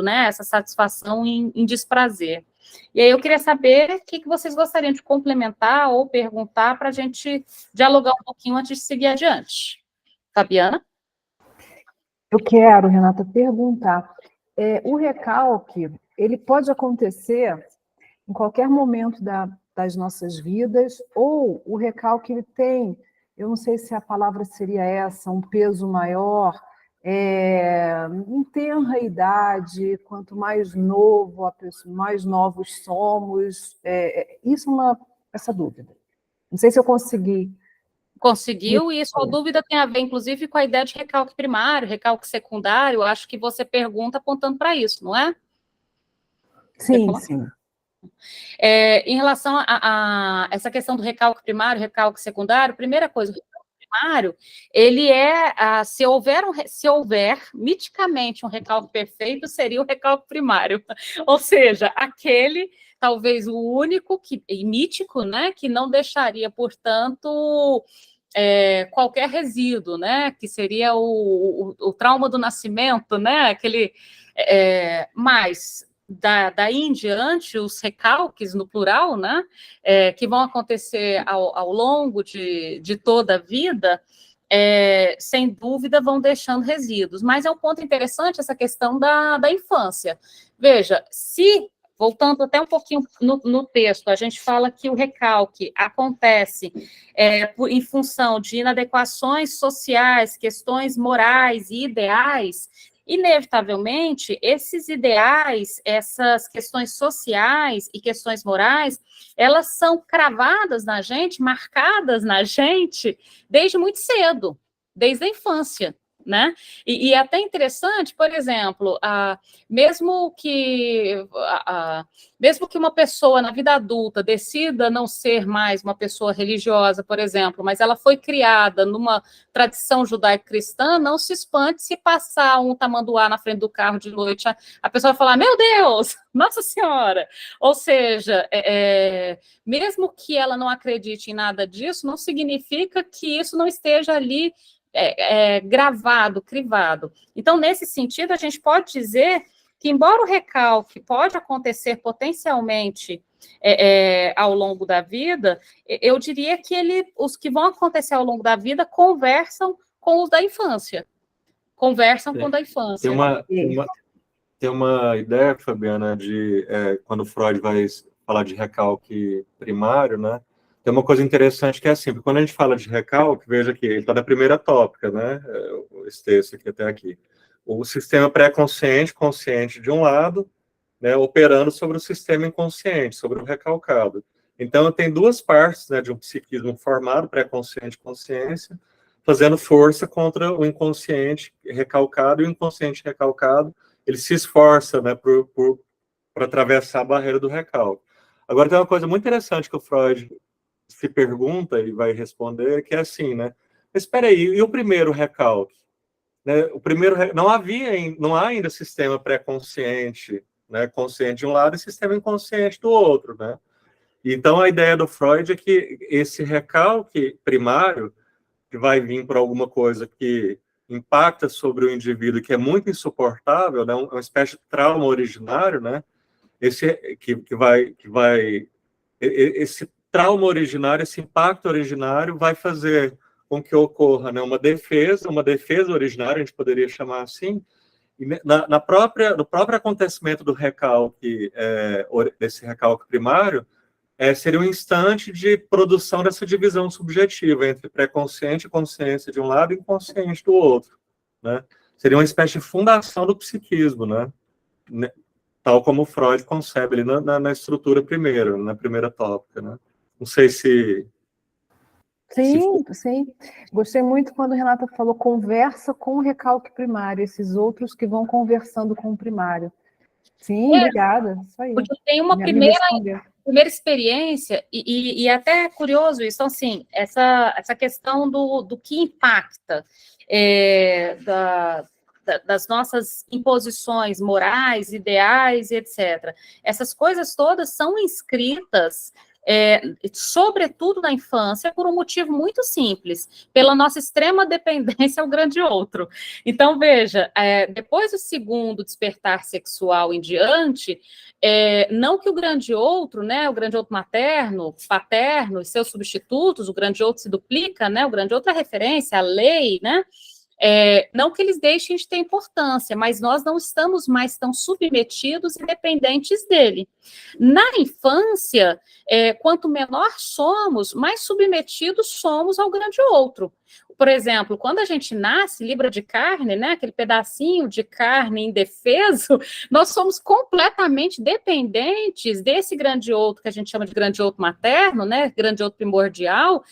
né, essa satisfação em desprazer. E aí eu queria saber o que vocês gostariam de complementar ou perguntar para a gente dialogar um pouquinho antes de seguir adiante. Fabiana? Eu quero, Renata, perguntar. O recalque, ele pode acontecer em qualquer momento das nossas vidas, ou o recalque ele tem, eu não sei se a palavra seria essa, um peso maior, em tenra idade, quanto mais novo a pessoa, mais novos somos, isso é essa dúvida. Não sei se eu consegui. Conseguiu, e sua dúvida tem a ver, inclusive, com a ideia de recalque primário, recalque secundário, acho que você pergunta apontando para isso, não é? Sim, sim. Em relação a essa questão do recalque primário, recalque secundário, primeira coisa, o recalque primário, ele se houver miticamente um recalque perfeito, seria o recalque primário, ou seja, aquele, talvez o único, e mítico, né, que não deixaria, portanto, qualquer resíduo, né, que seria o trauma do nascimento, né, aquele, mas daí em diante, os recalques, no plural, né, que vão acontecer ao longo de toda a vida, sem dúvida vão deixando resíduos, mas é um ponto interessante essa questão da infância. Veja, voltando até um pouquinho no texto, a gente fala que o recalque acontece em função de inadequações sociais, questões morais e ideais. Inevitavelmente, esses ideais, essas questões sociais e questões morais, elas são cravadas na gente, marcadas na gente, desde muito cedo, desde a infância. Né? E é até interessante, por exemplo, mesmo que uma pessoa na vida adulta decida não ser mais uma pessoa religiosa, por exemplo, mas ela foi criada numa tradição judaico-cristã, não se espante se passar um tamanduá na frente do carro de noite, a pessoa vai falar, meu Deus, Nossa Senhora! Ou seja, mesmo que ela não acredite em nada disso, não significa que isso não esteja ali gravado, crivado. Então, nesse sentido, a gente pode dizer que, embora o recalque pode acontecer potencialmente ao longo da vida, eu diria que os que vão acontecer ao longo da vida conversam com os da infância. Conversam com o da infância. Tem uma ideia, Fabiana, de quando Freud vai falar de recalque primário, né? Tem uma coisa interessante que é assim, quando a gente fala de recalque, veja aqui, ele está na primeira tópica, né? Esse texto aqui até aqui. O sistema pré-consciente, consciente de um lado, né, operando sobre o sistema inconsciente, sobre o recalcado. Então, tem duas partes, né, de um psiquismo formado, pré-consciente e consciência, fazendo força contra o inconsciente recalcado, e o inconsciente recalcado, ele se esforça, né, para atravessar a barreira do recalque. Agora, tem uma coisa muito interessante que o Freud se pergunta e vai responder, que é assim, né? Mas espera aí, e o primeiro recalque? né, não há ainda sistema pré-consciente, né, consciente de um lado e sistema inconsciente do outro, né? Então, a ideia do Freud é que esse recalque primário, que vai vir por alguma coisa que impacta sobre o indivíduo, que é muito insuportável, né, uma espécie de trauma originário, né, esse trauma originário, esse impacto originário vai fazer com que ocorra, né, uma defesa originária, a gente poderia chamar assim, e no próprio acontecimento do recalque, desse recalque primário, seria um instante de produção dessa divisão subjetiva entre pré-consciente e consciência de um lado e inconsciente do outro, né? Seria uma espécie de fundação do psiquismo, né? Tal como Freud concebe ali na estrutura primeira, na primeira tópica, né? Não sei se... Sim, sim. Gostei muito quando a Renata falou conversa com o recalque primário, esses outros que vão conversando com o primário. Sim, obrigada. Isso aí. Porque tem uma primeira experiência, e até é curioso isso, então, assim, essa questão do que impacta das nossas imposições morais, ideais, etc. Essas coisas todas são inscritas, sobretudo na infância, por um motivo muito simples, pela nossa extrema dependência ao grande outro. Então, veja, depois do segundo despertar sexual em diante, não que o grande outro, né, o grande outro materno, paterno e seus substitutos, o grande outro se duplica, né, o grande outro é a referência, a lei, né, não que eles deixem de ter importância, mas nós não estamos mais tão submetidos e dependentes dele. Na infância, quanto menor somos, mais submetidos somos ao grande outro. Por exemplo, quando a gente nasce, libra de carne, né, aquele pedacinho de carne indefeso, nós somos completamente dependentes desse grande outro, que a gente chama de grande outro materno, né, grande outro primordial,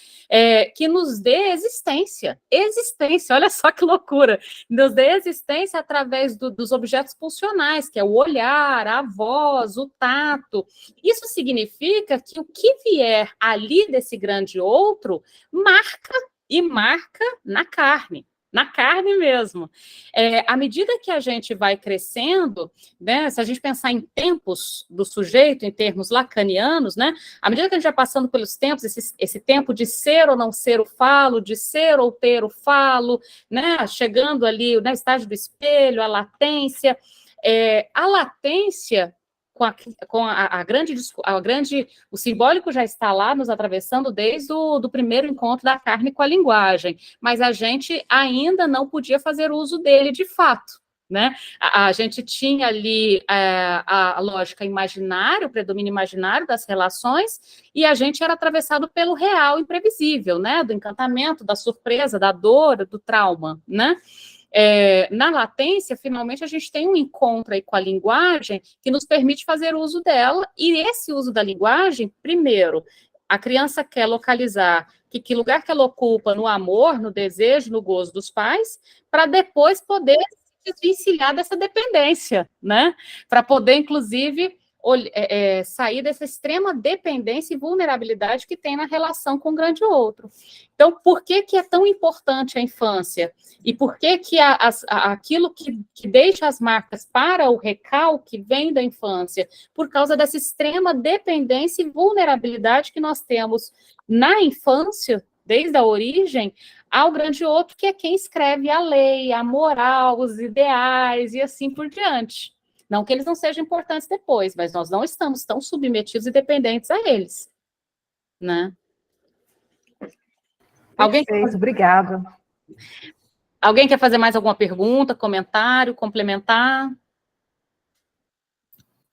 que nos dê existência. Existência, olha só que loucura. Nos dê existência através dos objetos pulsionais, que é o olhar, a voz, o tato. Isso significa que o que vier ali desse grande outro marca na carne mesmo. À medida que a gente vai crescendo, né, se a gente pensar em tempos do sujeito, em termos lacanianos, né, à medida que a gente vai passando pelos tempos, esse tempo de ser ou não ser o falo, de ser ou ter o falo, né, chegando ali, né, estágio do espelho, a latência, o simbólico já está lá nos atravessando desde do primeiro encontro da carne com a linguagem, mas a gente ainda não podia fazer uso dele de fato, né? A gente tinha ali a lógica imaginária, o predomínio imaginário das relações, e a gente era atravessado pelo real imprevisível, né? Do encantamento, da surpresa, da dor, do trauma, né? Na latência, finalmente, a gente tem um encontro aí com a linguagem que nos permite fazer uso dela, e esse uso da linguagem, primeiro, a criança quer localizar que lugar que ela ocupa no amor, no desejo, no gozo dos pais, para depois poder se desvencilhar dessa dependência, né? Para poder, inclusive, sair dessa extrema dependência e vulnerabilidade que tem na relação com o grande outro. Então, por que é tão importante a infância? E por que aquilo que deixa as marcas para o recalque vem da infância? Por causa dessa extrema dependência e vulnerabilidade que nós temos na infância, desde a origem, ao grande outro, que é quem escreve a lei, a moral, os ideais e assim por diante. Não que eles não sejam importantes depois, mas nós não estamos tão submetidos e dependentes a eles, né? Obrigada. Alguém quer fazer mais alguma pergunta, comentário, complementar?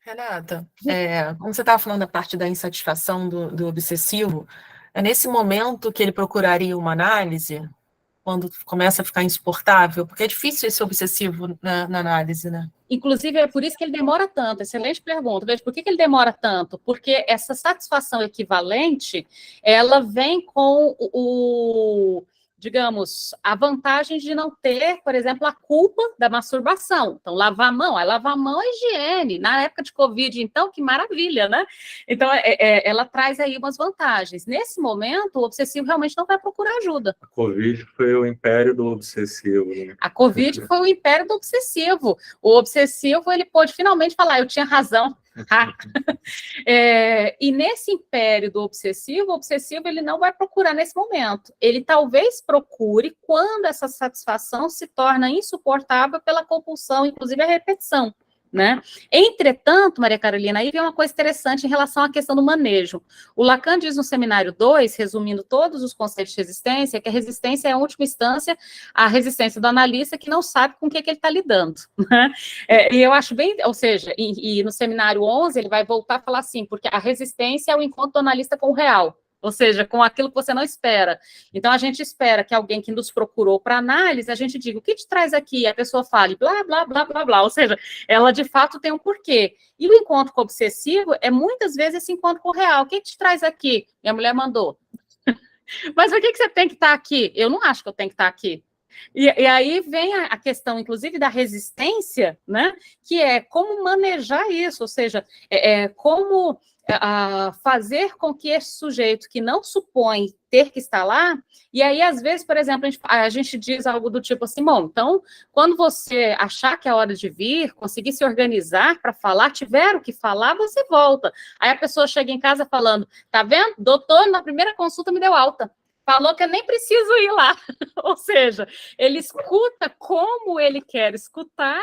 Renata, como você estava falando da parte da insatisfação do obsessivo, é nesse momento que ele procuraria uma análise, quando começa a ficar insuportável? Porque é difícil esse obsessivo na análise, né? Inclusive, é por isso que ele demora tanto. Excelente pergunta. Veja, por que ele demora tanto? Porque essa satisfação equivalente, ela vem com digamos, a vantagem de não ter, por exemplo, a culpa da masturbação. Então, lavar a mão é higiene. Na época de Covid, então, que maravilha, né? Então, ela traz aí umas vantagens. Nesse momento, o obsessivo realmente não vai procurar ajuda. A Covid foi o império do obsessivo, né? A Covid foi o império do obsessivo. O obsessivo, ele pôde finalmente falar, eu tinha razão. E nesse império do obsessivo, o obsessivo ele não vai procurar nesse momento. Ele talvez procure quando essa satisfação se torna insuportável pela compulsão, inclusive a repetição, né? Entretanto, Maria Carolina, aí vem uma coisa interessante em relação à questão do manejo. O Lacan diz no seminário 2, resumindo todos os conceitos de resistência, que a resistência é a última instância, a resistência do analista que não sabe com o que ele está lidando, né? E eu acho bem, ou seja, e no seminário 11 ele vai voltar a falar assim, porque a resistência é o encontro do analista com o real, ou seja, com aquilo que você não espera. Então, a gente espera que alguém que nos procurou para análise, a gente diga, o que te traz aqui? E a pessoa fale, blá, blá, blá, blá, blá. Ou seja, ela, de fato, tem um porquê. E o encontro com o obsessivo é, muitas vezes, esse encontro com o real. O que te traz aqui? Minha mulher mandou. Mas por que você tem que estar aqui? Eu não acho que eu tenho que estar aqui. E aí vem a questão, inclusive, da resistência, né? Que é como manejar isso, ou seja, como fazer com que esse sujeito que não supõe ter que estar lá, e aí, às vezes, por exemplo, a gente diz algo do tipo assim, bom, então, quando você achar que é hora de vir, conseguir se organizar para falar, tiver o que falar, você volta. Aí a pessoa chega em casa falando, tá vendo? Doutor, na primeira consulta me deu alta. Falou que eu nem preciso ir lá. Ou seja, ele escuta como ele quer escutar,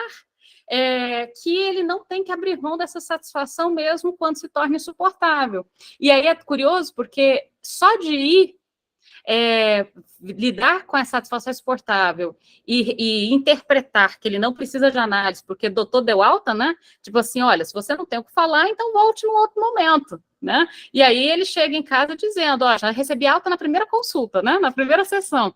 que ele não tem que abrir mão dessa satisfação mesmo quando se torna insuportável. E aí é curioso, porque só de ir lidar com essa satisfação insuportável e interpretar que ele não precisa de análise, porque o doutor deu alta, né? Tipo assim, olha, se você não tem o que falar, então volte num outro momento, né? E aí ele chega em casa dizendo, ó, já recebi alta na primeira consulta, né? Na primeira sessão.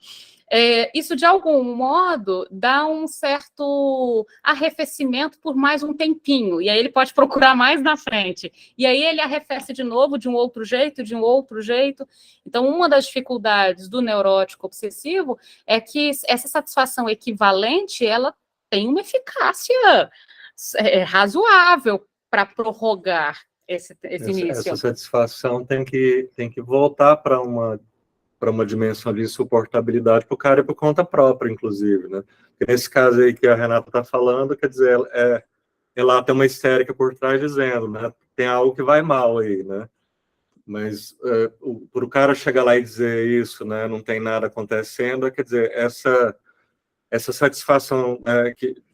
Isso, de algum modo, dá um certo arrefecimento por mais um tempinho, e aí ele pode procurar mais na frente. E aí ele arrefece de novo, de um outro jeito, de um outro jeito. Então, uma das dificuldades do neurótico obsessivo é que essa satisfação equivalente, ela tem uma eficácia razoável para prorrogar esse início. Essa satisfação tem que voltar para uma dimensão de insuportabilidade para o cara e por conta própria, inclusive, né? Porque nesse caso aí que a Renata está falando, quer dizer, ela tem uma histérica por trás dizendo, né? Tem algo que vai mal aí, né? Mas por o cara chegar lá e dizer isso, né? Não tem nada acontecendo, quer dizer, essa satisfação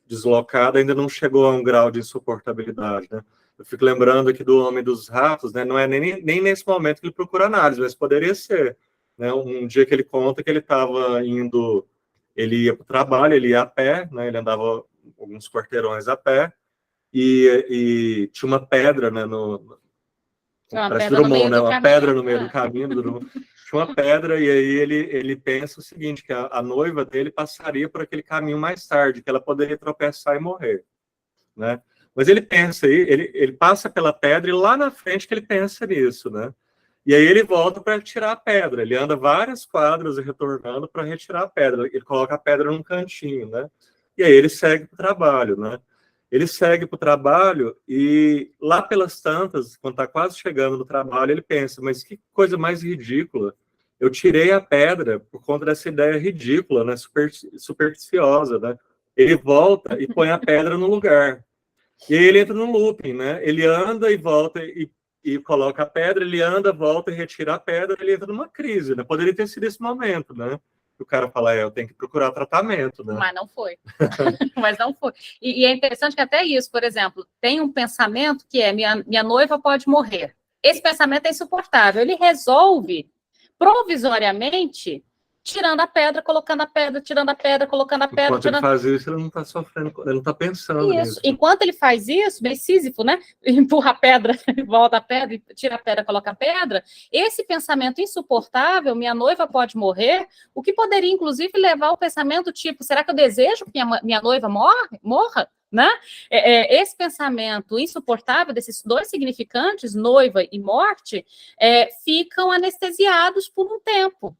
deslocada ainda não chegou a um grau de insuportabilidade, né? Eu fico lembrando aqui do Homem dos Ratos, né? Não é nem nesse momento que ele procura análise, mas poderia ser. Né, um dia que ele conta que ele estava ele ia para o trabalho, ele ia a pé, né, ele andava alguns quarteirões a pé, e tinha uma pedra, né, parece Drummond, né, uma pedra no meio do caminho do Drummond. Tinha uma pedra, e aí ele pensa o seguinte, que a noiva dele passaria por aquele caminho mais tarde, que ela poderia tropeçar e morrer, né? Mas ele pensa aí, ele passa pela pedra, e lá na frente que ele pensa nisso, né? E aí ele volta para tirar a pedra. Ele anda várias quadras retornando para retirar a pedra. Ele coloca a pedra num cantinho, né? E aí ele segue para o trabalho, né? Ele segue para o trabalho e lá pelas tantas, quando está quase chegando no trabalho, ele pensa, mas que coisa mais ridícula. Eu tirei a pedra por conta dessa ideia ridícula, né? Supersticiosa, né? Ele volta e põe a pedra no lugar. E aí ele entra no looping, né? Ele anda e volta e coloca a pedra, ele anda, volta e retira a pedra, ele entra numa crise, né? Poderia ter sido esse momento, né? O cara fala, eu tenho que procurar tratamento, né? Mas não foi. Mas não foi. E é interessante que até isso, por exemplo, tem um pensamento que é, minha noiva pode morrer. Esse pensamento é insuportável. Ele resolve, provisoriamente, tirando a pedra, colocando a pedra, tirando a pedra, colocando a pedra. Enquanto ele faz isso, ele não está sofrendo, ele não está pensando nisso. Enquanto ele faz isso, bem Sísifo, né? Empurra a pedra, volta a pedra, tira a pedra, coloca a pedra. Esse pensamento insuportável, minha noiva pode morrer, o que poderia, inclusive, levar ao pensamento tipo, será que eu desejo que minha noiva morra? Né? Esse pensamento insuportável desses dois significantes, noiva e morte, ficam anestesiados por um tempo.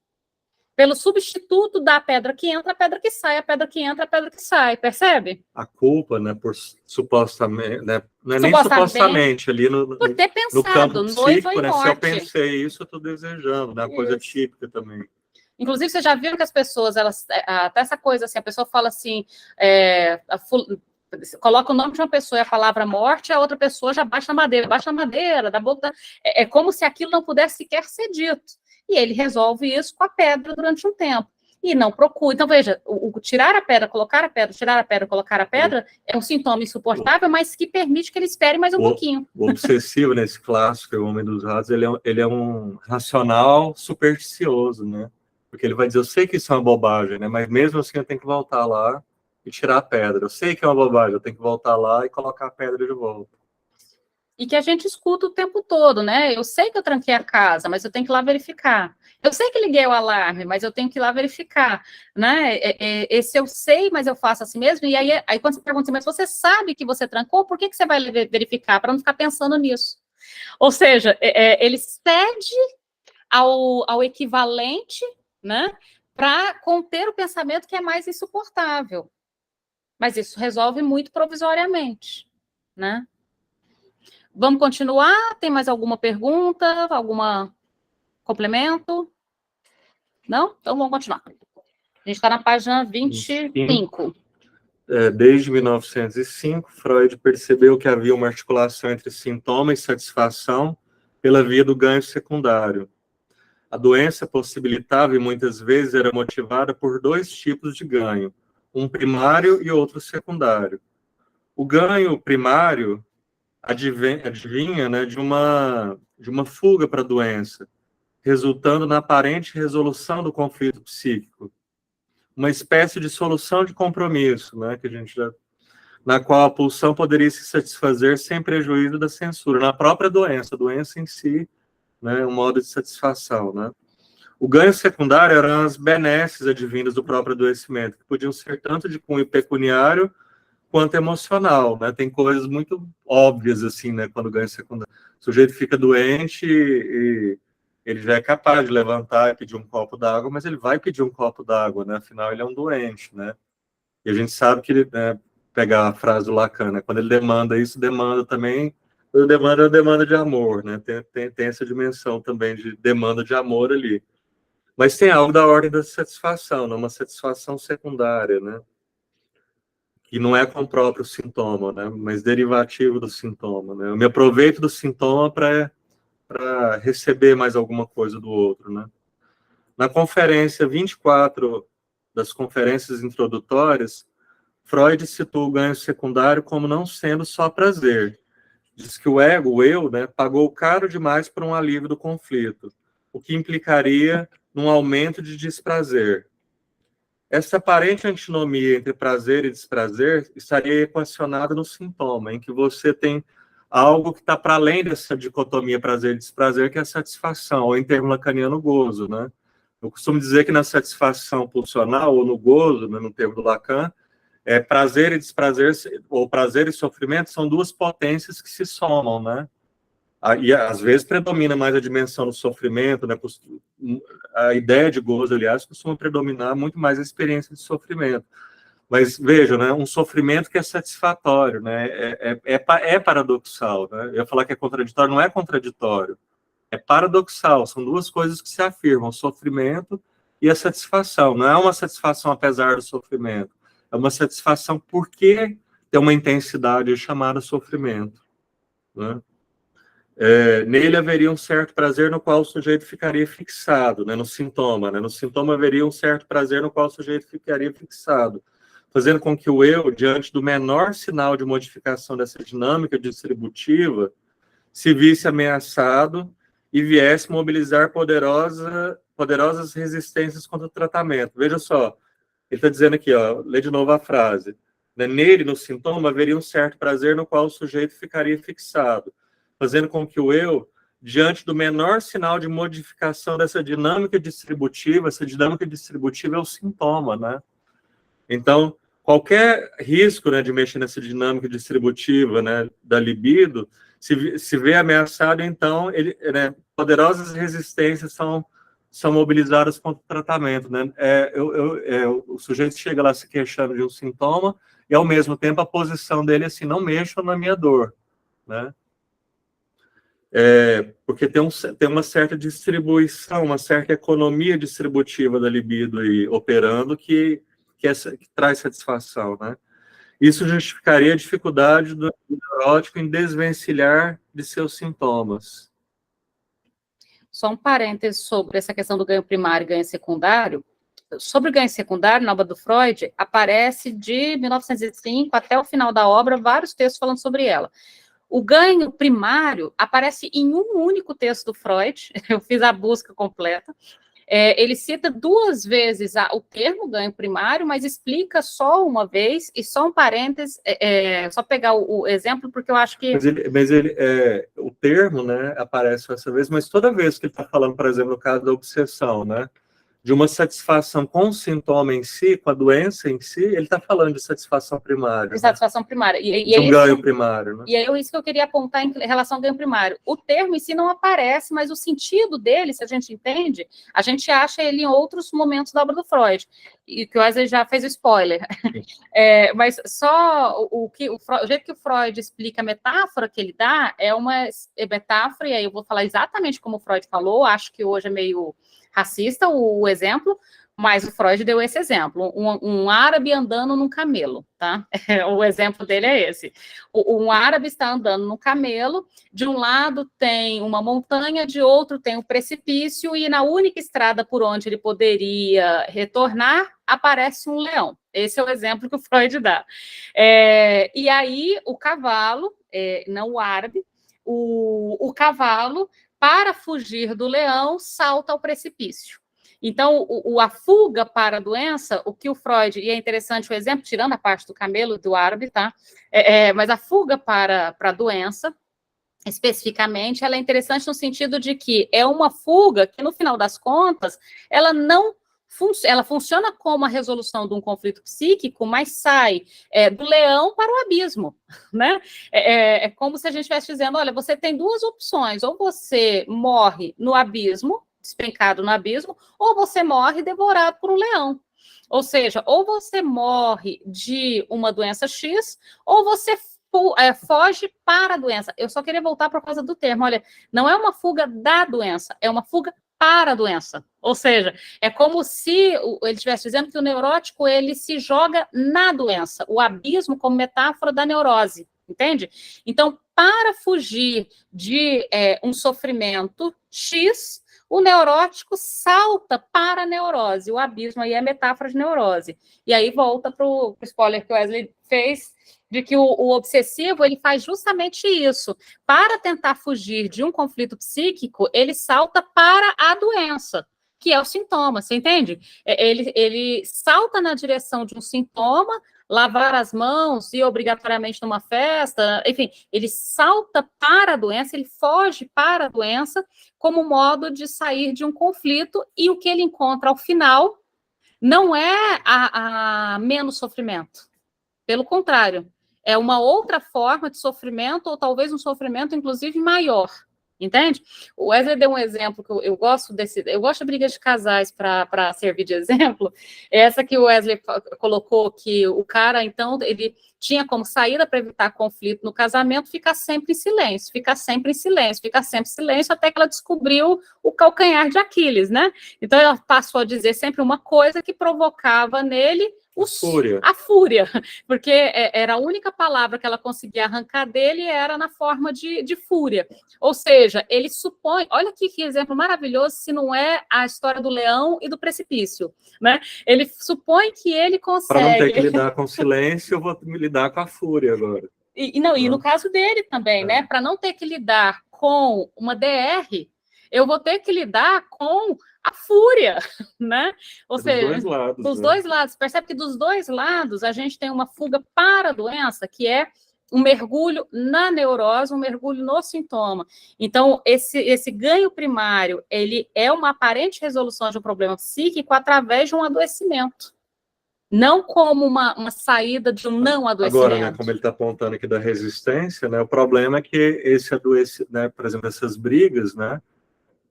pelo substituto da pedra que entra, a pedra que sai, a pedra que entra, a pedra que sai, percebe? A culpa, né, por supostamente, né, não é nem Supostamente, supostamente, ali por ter no campo pensado, noiva psíquico, e né, se eu morte. pensei isso, eu estou desejando, né, uma coisa Isso. típica também. Inclusive, vocês já viram que as pessoas, elas, até essa coisa assim, a pessoa fala assim, coloca o nome de uma pessoa e a palavra morte, a outra pessoa já bate na madeira, da boca, é como se aquilo não pudesse sequer ser dito. E ele resolve isso com a pedra durante um tempo. E não procura. Então, veja, o tirar a pedra, colocar a pedra, tirar a pedra, colocar a pedra, é um sintoma insuportável, mas que permite que ele espere mais um pouquinho. O obsessivo, nesse clássico, o Homem dos Ratos, ele é um racional supersticioso, né? Porque ele vai dizer, eu sei que isso é uma bobagem, né? Mas mesmo assim eu tenho que voltar lá e tirar a pedra. Eu sei que é uma bobagem, eu tenho que voltar lá e colocar a pedra de volta. E que a gente escuta o tempo todo, né? Eu sei que eu tranquei a casa, mas eu tenho que ir lá verificar. Eu sei que liguei o alarme, mas eu tenho que ir lá verificar, né? Esse eu sei, mas eu faço assim mesmo. E aí quando você pergunta assim, mas você sabe que você trancou, por que você vai verificar? Para não ficar pensando nisso. Ou seja, ele cede ao equivalente, né? Para conter o pensamento que é mais insuportável. Mas isso resolve muito provisoriamente, né? Vamos continuar? Tem mais alguma pergunta? Algum complemento? Não? Então vamos continuar. A gente está na página 25. Desde 1905, Freud percebeu que havia uma articulação entre sintoma e satisfação pela via do ganho secundário. A doença possibilitava e muitas vezes era motivada por dois tipos de ganho, um primário e outro secundário. O ganho primário adivinha, né, de uma fuga para a doença, resultando na aparente resolução do conflito psíquico. Uma espécie de solução de compromisso, né, que a gente já, na qual a pulsão poderia se satisfazer sem prejuízo da censura, na própria doença, a doença em si, né, um modo de satisfação, né. O ganho secundário eram as benesses advindas do próprio adoecimento, que podiam ser tanto de cunho pecuniário quanto emocional, né? Tem coisas muito óbvias, assim, né, quando o ganho secundário. O sujeito fica doente e ele já é capaz de levantar e pedir um copo d'água, mas ele vai pedir um copo d'água, né? Afinal, ele é um doente, né? E a gente sabe que ele, né, pegar a frase do Lacan, né? Quando ele demanda isso, demanda também, demanda de amor, né? Tem essa dimensão também de demanda de amor ali. Mas tem algo da ordem da satisfação, né? Uma satisfação secundária, né? Que não é com o próprio sintoma, né? Mas derivativo do sintoma, né? Eu me aproveito do sintoma para receber mais alguma coisa do outro, né? Na conferência 24 das conferências introdutórias, Freud citou o ganho secundário como não sendo só prazer. Diz que o ego, o eu, né, pagou caro demais por um alívio do conflito, o que implicaria num aumento de desprazer. Essa aparente antinomia entre prazer e desprazer estaria equacionada no sintoma, em que você tem algo que está para além dessa dicotomia prazer e desprazer, que é a satisfação, ou em termo lacaniano, gozo, né? Eu costumo dizer que na satisfação pulsional, ou no gozo, né, no termo do Lacan, prazer e desprazer, ou prazer e sofrimento, são duas potências que se somam, né? E às vezes predomina mais a dimensão do sofrimento, né? A ideia de gozo, aliás, costuma predominar muito mais a experiência de sofrimento. Mas veja, né? Um sofrimento que é satisfatório, né? É paradoxal, né? Eu ia falar que é contraditório, não é contraditório, é paradoxal. São duas coisas que se afirmam: o sofrimento e a satisfação. Não é uma satisfação apesar do sofrimento, é uma satisfação porque tem uma intensidade chamada sofrimento, né? Nele haveria um certo prazer no qual o sujeito ficaria fixado, né, no sintoma. Né, no sintoma haveria um certo prazer no qual o sujeito ficaria fixado, fazendo com que o eu, diante do menor sinal de modificação dessa dinâmica distributiva, se visse ameaçado e viesse mobilizar poderosas resistências contra o tratamento. Veja só, ele está dizendo aqui, ó, lê de novo a frase. Né, nele, no sintoma, haveria um certo prazer no qual o sujeito ficaria fixado, fazendo com que o eu, diante do menor sinal de modificação dessa dinâmica distributiva, essa dinâmica distributiva é o sintoma, né? Então, qualquer risco, né, de mexer nessa dinâmica distributiva, né, da libido, se vê ameaçado, então, poderosas resistências são são mobilizadas contra o tratamento, né? O sujeito chega lá se queixando de um sintoma e, ao mesmo tempo, a posição dele é assim, não mexam na minha dor, né? Porque tem uma certa distribuição, uma certa economia distributiva da libido aí operando que traz satisfação, né? Isso justificaria a dificuldade do neurótico em desvencilhar de seus sintomas. Só um parêntese sobre essa questão do ganho primário e ganho secundário. Sobre o ganho secundário, na obra do Freud, aparece de 1905 até o final da obra vários textos falando sobre ela. O ganho primário aparece em um único texto do Freud, eu fiz a busca completa. Ele cita 2 vezes o termo ganho primário, mas explica só uma vez, e só um parênteses, só pegar o exemplo, porque eu acho que... Mas o termo, né, aparece essa vez, mas toda vez que ele está falando, por exemplo, no caso da obsessão, né, de uma satisfação com o sintoma em si, com a doença em si, ele está falando de satisfação primária. De satisfação primária. De um ganho primário, né? E é isso que eu queria apontar em relação ao ganho primário. O termo em si não aparece, mas o sentido dele, se a gente entende, a gente acha ele em outros momentos da obra do Freud. E que o Wesley já fez o spoiler. Mas só o jeito que o Freud explica a metáfora que ele dá é uma metáfora, e aí eu vou falar exatamente como o Freud falou, acho que hoje é meio racista o exemplo, mas o Freud deu esse exemplo, um árabe andando num camelo, tá? O exemplo dele é esse. Um árabe está andando num camelo, de um lado tem uma montanha, de outro tem um precipício, e na única estrada por onde ele poderia retornar, aparece um leão. Esse é o exemplo que o Freud dá. E aí, o cavalo, não o árabe, o cavalo, para fugir do leão, salta ao precipício. Então, a fuga para a doença, o que o Freud, e é interessante o exemplo, tirando a parte do camelo, do árabe, tá? Mas a fuga para a doença, especificamente, ela é interessante no sentido de que é uma fuga que, no final das contas, ela funciona como a resolução de um conflito psíquico, mas sai do leão para o abismo, né? É como se a gente estivesse dizendo, olha, você tem 2 opções, ou você morre no abismo, despencado no abismo, ou você morre devorado por um leão. Ou seja, ou você morre de uma doença X, ou você foge para a doença. Eu só queria voltar por causa do termo, olha, não é uma fuga da doença, é uma fuga para a doença. Ou seja, é como se ele estivesse dizendo que o neurótico, ele se joga na doença, o abismo como metáfora da neurose, entende? Então, para fugir de um sofrimento X, o neurótico salta para a neurose, o abismo aí é metáfora de neurose. E aí volta para o spoiler que o Wesley fez, de que o obsessivo, ele faz justamente isso. Para tentar fugir de um conflito psíquico, ele salta para a doença, que é o sintoma, você entende? Ele salta na direção de um sintoma, lavar as mãos, ir obrigatoriamente numa festa, enfim, ele salta para a doença, ele foge para a doença como modo de sair de um conflito, e o que ele encontra ao final não é a menos sofrimento. Pelo contrário, é uma outra forma de sofrimento, ou talvez um sofrimento, inclusive, maior. Entende? O Wesley deu um exemplo que eu gosto eu gosto de brigas de casais para servir de exemplo. Essa que o Wesley colocou, que o cara, então, ele tinha como saída para evitar conflito no casamento ficar sempre em silêncio, ficar sempre em silêncio, ficar sempre em silêncio, até que ela descobriu o calcanhar de Aquiles, né? Então, ela passou a dizer sempre uma coisa que provocava nele a fúria, porque era a única palavra que ela conseguia arrancar dele, era na forma de fúria. Ou seja, ele supõe, olha que exemplo maravilhoso, se não é a história do leão e do precipício, né? Ele supõe que ele consegue... Para não ter que lidar com silêncio, eu vou me lidar com a fúria agora. E no caso dele também, né? Para não ter que lidar com uma DR, eu vou ter que lidar com a fúria, né? Ou seja, dos 2 lados. Dos 2 lados. Percebe que dos 2 lados a gente tem uma fuga para a doença, que é um mergulho na neurose, um mergulho no sintoma. Então, esse ganho primário, ele é uma aparente resolução de um problema psíquico através de um adoecimento. Não como uma saída de um não adoecimento. Agora, né, como ele está apontando aqui da resistência, né, o problema é que esse adoecimento, né, por exemplo, essas brigas, né,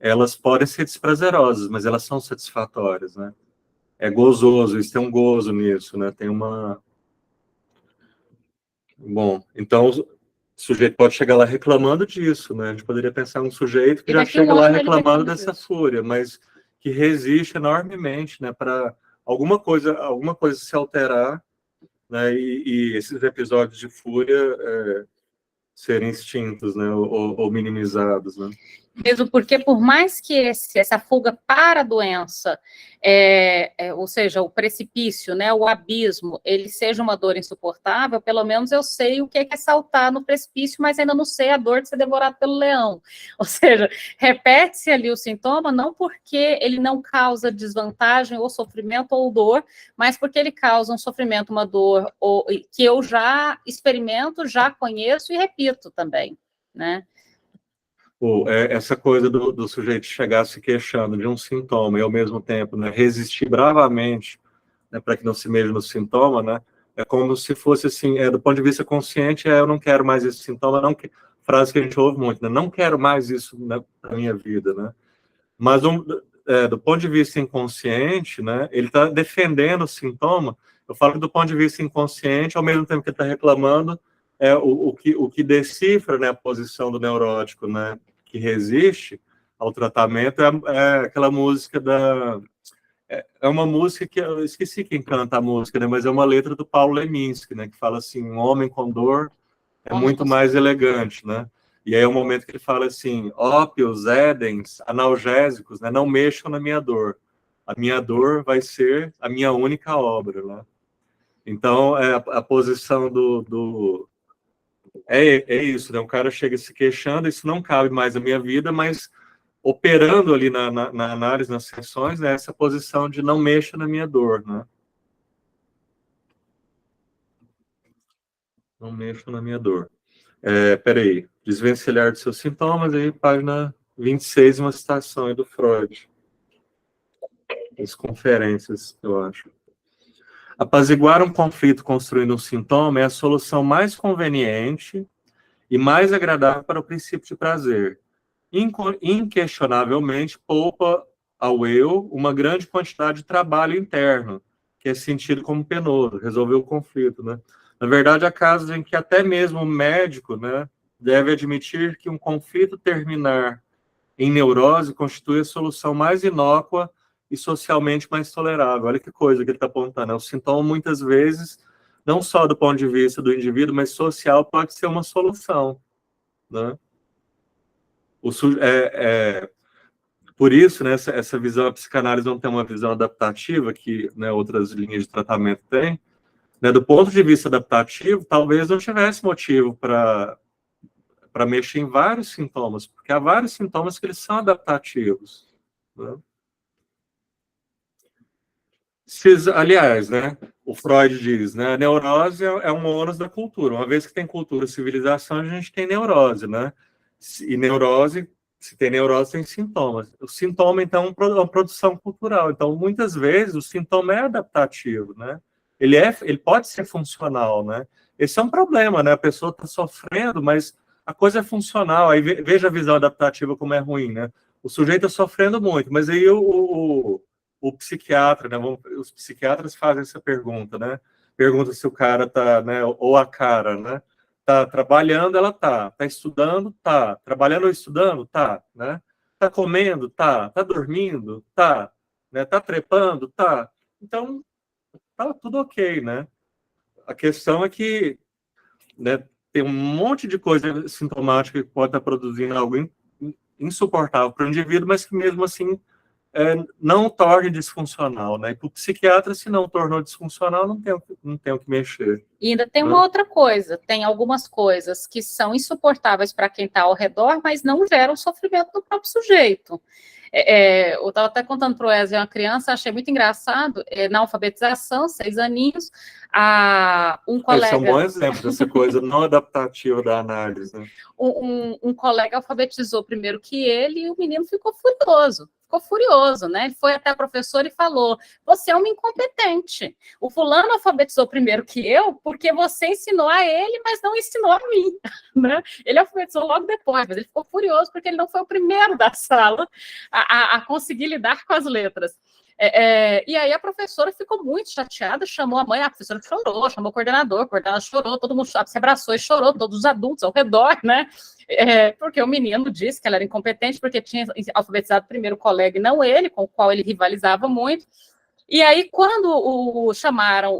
elas podem ser desprazerosas, mas elas são satisfatórias, né? É gozoso, isso tem um gozo nisso, né? Tem uma... Bom, então o sujeito pode chegar lá reclamando disso, né? A gente poderia pensar um sujeito que E já daqui a um chega lá ano ele reclamando reclama dessa disso. fúria, mas que resiste enormemente, né? Para alguma coisa se alterar, né? E esses episódios de fúria serem extintos, né? Ou minimizados, né? Mesmo porque, por mais que essa fuga para a doença, ou seja, o precipício, né, o abismo, ele seja uma dor insuportável, pelo menos eu sei o que é saltar no precipício, mas ainda não sei a dor de ser devorado pelo leão. Ou seja, repete-se ali o sintoma, não porque ele não causa desvantagem ou sofrimento ou dor, mas porque ele causa um sofrimento, uma dor que eu já experimento, já conheço e repito também, né? Essa coisa do sujeito chegar se queixando de um sintoma e, ao mesmo tempo, né, resistir bravamente, né, para que não se mexa no sintoma, né, é como se fosse assim, do ponto de vista consciente, eu não quero mais esse sintoma, não que, frase que a gente ouve muito, né, não quero mais isso na minha vida, né, mas do ponto de vista inconsciente, né, ele está defendendo o sintoma. Eu falo que do ponto de vista inconsciente, ao mesmo tempo que ele está reclamando, o que decifra, né, a posição do neurótico, né, que resiste ao tratamento é aquela música é uma música que eu esqueci quem canta a música, né, mas é uma letra do Paulo Leminski, né, que fala assim: um homem com dor é muito mais elegante, né? E aí é o momento que ele fala assim: ópios, édens, analgésicos, né, não mexam na minha dor. A minha dor vai ser a minha única obra, né? Então, a posição é isso, né? Um cara chega se queixando, isso não cabe mais na minha vida, mas operando ali na análise, nas sessões, né, essa posição de não mexa na minha dor, né? Não mexo na minha dor. Peraí, desvencilhar de seus sintomas, aí página 26, uma citação aí do Freud. As conferências, eu acho. Apaziguar um conflito construindo um sintoma é a solução mais conveniente e mais agradável para o princípio de prazer. Inquestionavelmente, poupa ao eu uma grande quantidade de trabalho interno, que é sentido como penoso, resolver o conflito, né? Na verdade, há casos em que até mesmo o médico, né, deve admitir que um conflito terminar em neurose constitui a solução mais inócua e socialmente mais tolerável. Olha que coisa que ele está apontando. O sintoma, muitas vezes, não só do ponto de vista do indivíduo, mas social, pode ser uma solução, né? Por isso, né, essa visão, a psicanálise não tem uma visão adaptativa, que, né, outras linhas de tratamento têm, né, do ponto de vista adaptativo, talvez não tivesse motivo para mexer em vários sintomas, porque há vários sintomas que eles são adaptativos, né? Aliás, né, o Freud diz, né, a neurose é um ônus da cultura. Uma vez que tem cultura e civilização, a gente tem neurose, né? E neurose, se tem neurose, tem sintomas. O sintoma, então, é uma produção cultural. Então, muitas vezes, o sintoma é adaptativo, né? Ele pode ser funcional, né? Esse é um problema, né? A pessoa está sofrendo, mas a coisa é funcional. Aí veja a visão adaptativa como é ruim, né? O sujeito está sofrendo muito, mas aí o psiquiatra, né? Os psiquiatras fazem essa pergunta, né? Pergunta se o cara está, né? Ou a cara, né? Tá trabalhando, ela tá. Tá estudando, tá. Trabalhando ou estudando, tá, né? Tá comendo, tá. Tá dormindo, tá. Né? Tá trepando, tá. Então, tá tudo ok, né? A questão é que, né, tem um monte de coisa sintomática que pode estar produzindo algo insuportável para o indivíduo, mas que mesmo assim não torne disfuncional, né? E para o psiquiatra, se não tornou disfuncional, não tem o que mexer. E ainda tem uma outra coisa, tem algumas coisas que são insuportáveis para quem está ao redor, mas não geram sofrimento no próprio sujeito. Eu estava até contando para o Wesley, uma criança, achei muito engraçado, na alfabetização, 6 aninhos, Um Esse colega... é um bom exemplo dessa coisa não adaptativa da análise, né? Um colega alfabetizou primeiro que ele e o menino ficou furioso, né? Ele foi até a professora e falou: você é uma incompetente. O fulano alfabetizou primeiro que eu porque você ensinou a ele, mas não ensinou a mim, né? Ele alfabetizou logo depois, mas ele ficou furioso porque ele não foi o primeiro da sala a conseguir lidar com as letras. E aí a professora ficou muito chateada, chamou a mãe, a professora chorou, chamou o coordenador chorou, todo mundo se abraçou e chorou, todos os adultos ao redor, né? Porque o menino disse que ela era incompetente, porque tinha alfabetizado primeiro o colega e não ele, com o qual ele rivalizava muito. E aí, quando chamaram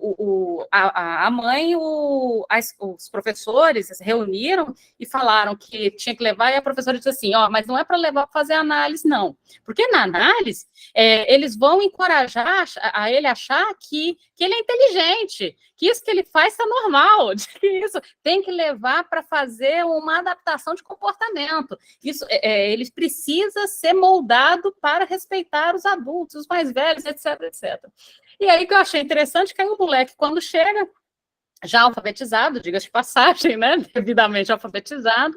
a mãe, os professores se reuniram e falaram que tinha que levar, e a professora disse assim, mas não é para levar para fazer análise, não. Porque na análise, eles vão encorajar a ele achar que ele é inteligente, que isso que ele faz está normal, de que isso tem que levar para fazer uma adaptação de comportamento. Isso, ele precisa ser moldado para respeitar os adultos, os mais velhos, etc, etc. E aí que eu achei interessante que aí o moleque, quando chega, já alfabetizado, diga-se de passagem, né, devidamente alfabetizado,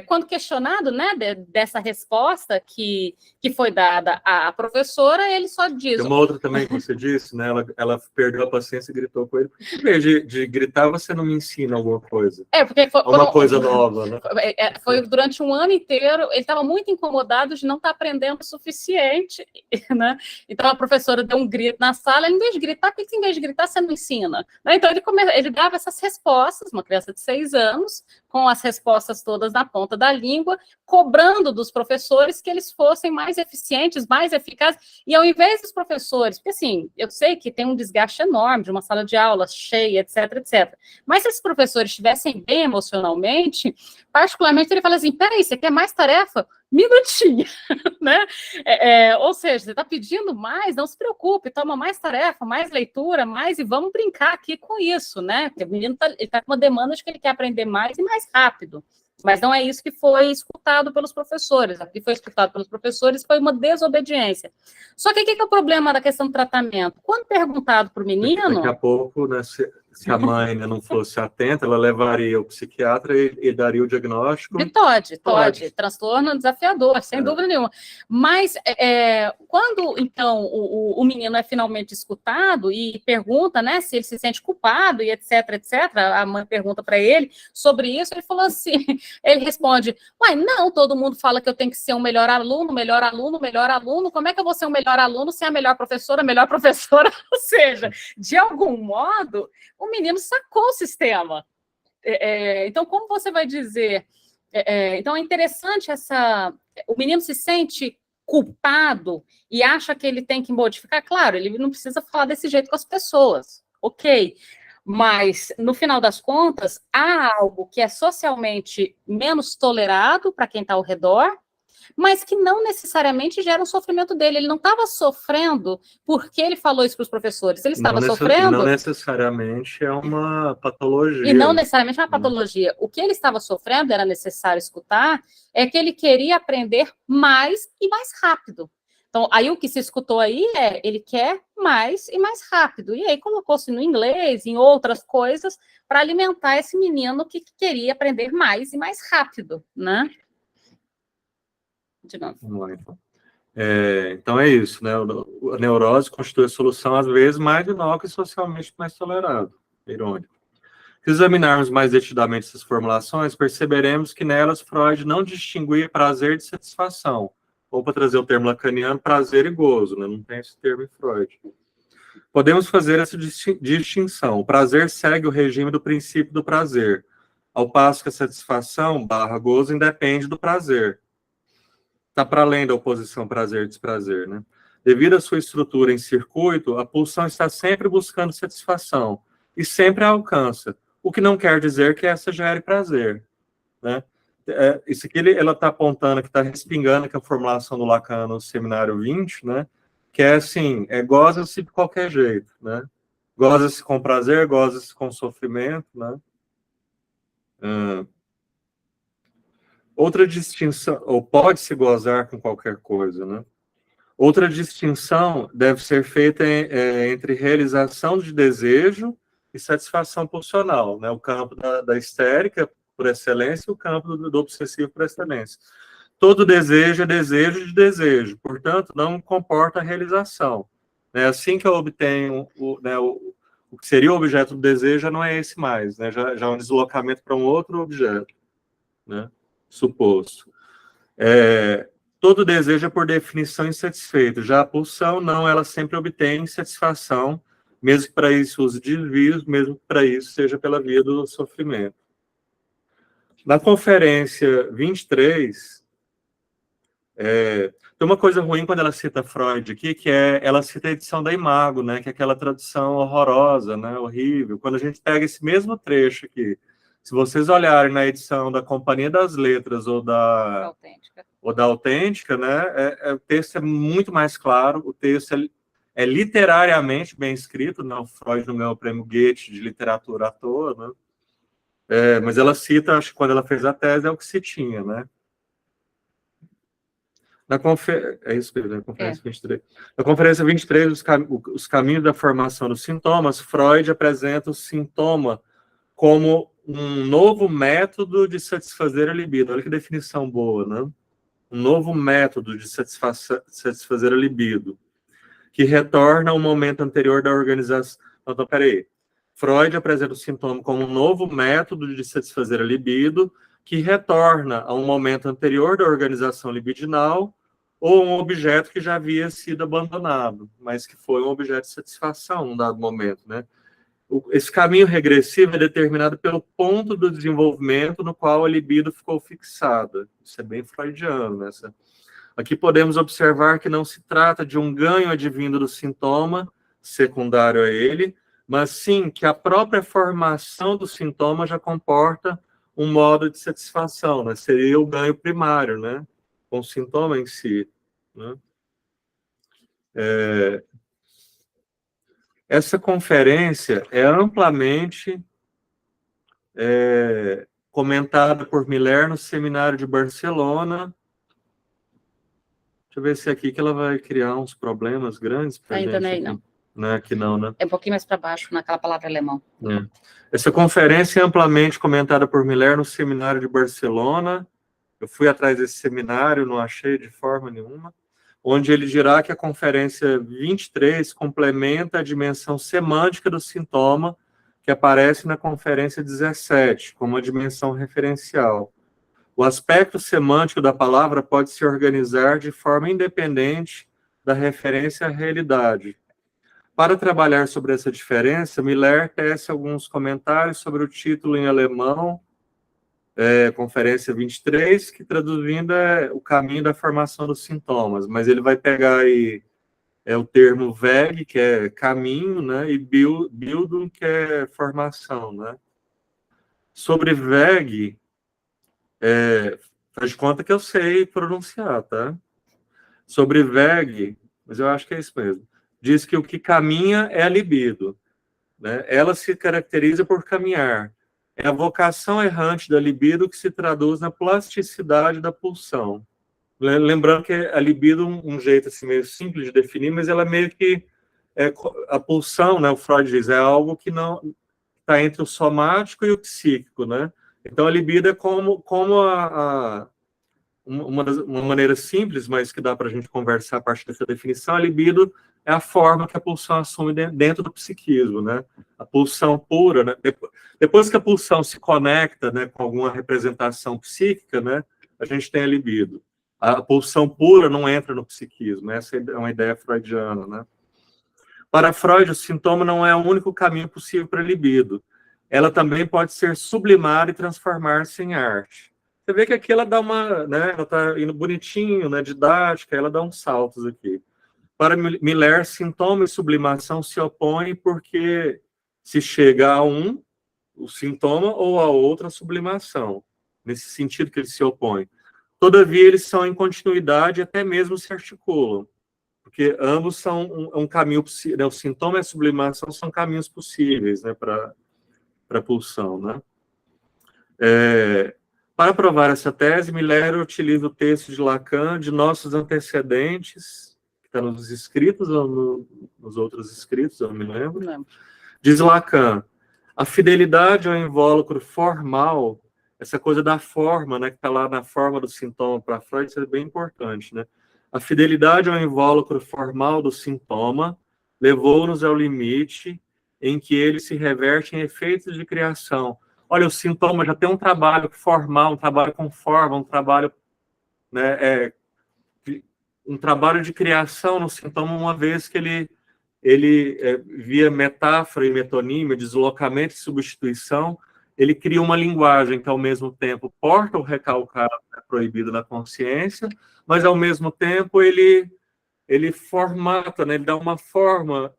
quando questionado, né, dessa resposta que foi dada à professora, ele só diz... Tem uma outra também que você disse, né, ela perdeu a paciência e gritou com ele, porque em vez de gritar, você não me ensina alguma coisa? Porque uma coisa nova, né? Foi durante um ano inteiro, ele estava muito incomodado de não estar aprendendo o suficiente, né? Então a professora deu um grito na sala, em vez de gritar, por que em vez de gritar você não ensina? Né? Então ele dava essas respostas, uma criança de 6 anos, com as respostas todas na ponta da língua, cobrando dos professores que eles fossem mais eficientes, mais eficazes, e ao invés dos professores, porque assim, eu sei que tem um desgaste enorme de uma sala de aula cheia, etc, etc, mas se esses professores estivessem bem emocionalmente, particularmente ele fala assim, peraí, você quer mais tarefa? Minutinho, né? Ou seja, você está pedindo mais, não se preocupe, toma mais tarefa, mais leitura, mais, e vamos brincar aqui com isso, né? Porque o menino está com uma demanda de que ele quer aprender mais e mais rápido. Mas não é isso que foi escutado pelos professores. O que foi escutado pelos professores foi uma desobediência. Só que o que é o problema da questão do tratamento? Quando perguntado para o menino... Daqui a pouco, né, se a mãe, né, não fosse atenta, ela levaria o psiquiatra e daria o diagnóstico. De TOD. Transtorno desafiador, sem dúvida nenhuma. Mas quando, então, o menino é finalmente escutado e pergunta, né, se ele se sente culpado e etc, etc, a mãe pergunta para ele sobre isso, ele falou assim, ele responde, não, todo mundo fala que eu tenho que ser um melhor aluno, como é que eu vou ser um melhor aluno se é a melhor professora? Ou seja, de algum modo, o menino sacou o sistema. Então, como você vai dizer... então, é interessante o menino se sente culpado e acha que ele tem que modificar. Claro, ele não precisa falar desse jeito com as pessoas, ok. Mas, no final das contas, há algo que é socialmente menos tolerado para quem está ao redor, mas que não necessariamente gera um sofrimento dele. Ele não estava sofrendo porque ele falou isso para os professores. Ele estava sofrendo... Não necessariamente é uma patologia. E não necessariamente é uma patologia. O que ele estava sofrendo, era necessário escutar, é que ele queria aprender mais e mais rápido. Então, aí o que se escutou aí ele quer mais e mais rápido. E aí colocou-se no inglês, em outras coisas, para alimentar esse menino que queria aprender mais e mais rápido, né? Vamos lá, então. Então é isso, né? A neurose constitui a solução, às vezes, mais inócua e socialmente mais tolerada. Irônico. Se examinarmos mais detidamente essas formulações, perceberemos que nelas Freud não distinguia prazer de satisfação, ou, para trazer o termo lacaniano, prazer e gozo, né? Não tem esse termo em Freud. Podemos fazer essa distinção. O prazer segue o regime do princípio do prazer, ao passo que a satisfação / gozo independe do prazer. Está para além da oposição prazer-desprazer, né? Devido à sua estrutura em circuito, a pulsão está sempre buscando satisfação e sempre a alcança, o que não quer dizer que essa gere prazer, né? Isso aqui ela está apontando, que está respingando, que a formulação do Lacan no seminário 20, né? Que é assim, goza-se de qualquer jeito, né? Goza-se com prazer, goza-se com sofrimento, né? Outra distinção, ou pode-se gozar com qualquer coisa, né? Outra distinção deve ser feita entre realização de desejo e satisfação pulsional, né? O campo da histérica, por excelência, e o campo do obsessivo, por excelência. Todo desejo é desejo de desejo, portanto, não comporta realização. Né? Assim que eu obtenho o que seria o objeto do desejo, já não é esse mais, né? Já é um deslocamento para um outro objeto, né? Suposto. Todo desejo é, por definição, insatisfeito. Já a pulsão, não, ela sempre obtém satisfação, mesmo que para isso use desvios, mesmo que para isso seja pela via do sofrimento. Na conferência 23, tem uma coisa ruim quando ela cita Freud aqui, que ela cita a edição da Imago, né, que é aquela tradução horrorosa, né, horrível. Quando a gente pega esse mesmo trecho aqui, se vocês olharem na edição da Companhia das Letras ou da Autêntica, né, o texto é muito mais claro, o texto é literariamente bem escrito, né, o Freud não ganhou o prêmio Goethe de literatura à toa, né, mas ela cita, acho que quando ela fez a tese, é o que se tinha, né. É isso mesmo, na Conferência 23. Na Conferência 23, os caminhos da formação dos sintomas, Freud apresenta o sintoma como um novo método de satisfazer a libido. Olha que definição boa, né? Um novo método de satisfazer a libido, que retorna ao momento anterior da organização. Então, peraí. Freud apresenta o sintoma como um novo método de satisfazer a libido, que retorna a um momento anterior da organização libidinal, ou um objeto que já havia sido abandonado, mas que foi um objeto de satisfação num dado momento, né? Esse caminho regressivo é determinado pelo ponto do desenvolvimento no qual a libido ficou fixada. Isso é bem freudiano, né? Aqui podemos observar que não se trata de um ganho advindo do sintoma, secundário a ele, mas sim que a própria formação do sintoma já comporta um modo de satisfação, né? Seria o ganho primário, né? Com o sintoma em si, né? Essa conferência é amplamente comentada por Miller no seminário de Barcelona. Deixa eu ver se é aqui que ela vai criar uns problemas grandes para a gente. Ainda não. Não é aqui não, né? É um pouquinho mais para baixo, naquela palavra alemão. Essa conferência é amplamente comentada por Miller no seminário de Barcelona. Eu fui atrás desse seminário, não achei de forma nenhuma, onde ele dirá que a conferência 23 complementa a dimensão semântica do sintoma que aparece na conferência 17, como uma dimensão referencial. O aspecto semântico da palavra pode se organizar de forma independente da referência à realidade. Para trabalhar sobre essa diferença, Miller tece alguns comentários sobre o título em alemão, Conferência 23, que traduzindo é o caminho da formação dos sintomas, mas ele vai pegar aí o termo Weg, que é caminho, né, e Bildung, que é formação, né. Sobre Weg, faz de conta que eu sei pronunciar, tá? Sobre Weg, mas eu acho que é isso mesmo, diz que o que caminha é a libido, né? Ela se caracteriza por caminhar. É a vocação errante da libido que se traduz na plasticidade da pulsão. Lembrando que a libido, um jeito assim meio simples de definir, mas ela meio que a pulsão, né? O Freud diz, é algo que não está entre o somático e o psíquico, né? Então a libido é como uma maneira simples, mas que dá para a gente conversar a partir dessa definição. A libido é a forma que a pulsão assume dentro do psiquismo, né? A pulsão pura, né? Depois que a pulsão se conecta, né, com alguma representação psíquica, né, a gente tem a libido. A pulsão pura não entra no psiquismo, essa é uma ideia freudiana, né? Para Freud, o sintoma não é o único caminho possível para a libido. Ela também pode ser sublimada e transformar-se em arte. Você vê que aqui ela dá uma, né, ela está indo bonitinho, né, didática, ela dá uns saltos aqui. Para Miller, sintoma e sublimação se opõem porque se chega a um, o sintoma, ou a outra, a sublimação. Nesse sentido que eles se opõem. Todavia, eles são em continuidade e até mesmo se articulam. Porque ambos são um caminho possível, né? O sintoma e a sublimação são caminhos possíveis, né, para a pulsão, né? Para provar essa tese, Miller utiliza o texto de Lacan, de nossos antecedentes, que está nos escritos ou nos outros escritos, eu não me lembro. Não. Diz Lacan, a fidelidade ao invólucro formal, essa coisa da forma, né, que está lá na forma do sintoma para Freud, isso é bem importante, né? A fidelidade ao invólucro formal do sintoma levou-nos ao limite em que ele se reverte em efeitos de criação. Olha, o sintoma já tem um trabalho formal, um trabalho com forma, um trabalho, né, um trabalho de criação no sintoma, uma vez que ele via metáfora e metonímia, deslocamento e substituição, ele cria uma linguagem que, ao mesmo tempo, porta o recalcado proibido da consciência, mas, ao mesmo tempo, ele formata, né, ele dá uma forma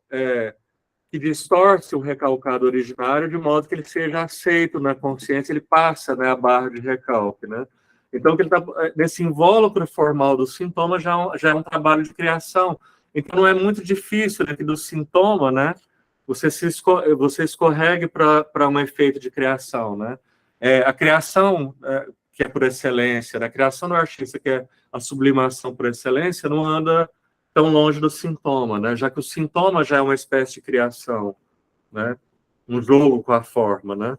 que distorce o recalcado originário, de modo que ele seja aceito na consciência, ele passa, né, a barra de recalque, né? Então, que ele tá, nesse invólucro formal do sintoma já é um trabalho de criação. Então, não é muito difícil, né, que do sintoma, né, você escorregue para um efeito de criação, né? A criação, que é por excelência, né, a criação do artista, que é a sublimação por excelência, não anda tão longe do sintoma, né? Já que o sintoma já é uma espécie de criação, né? Um jogo com a forma, né?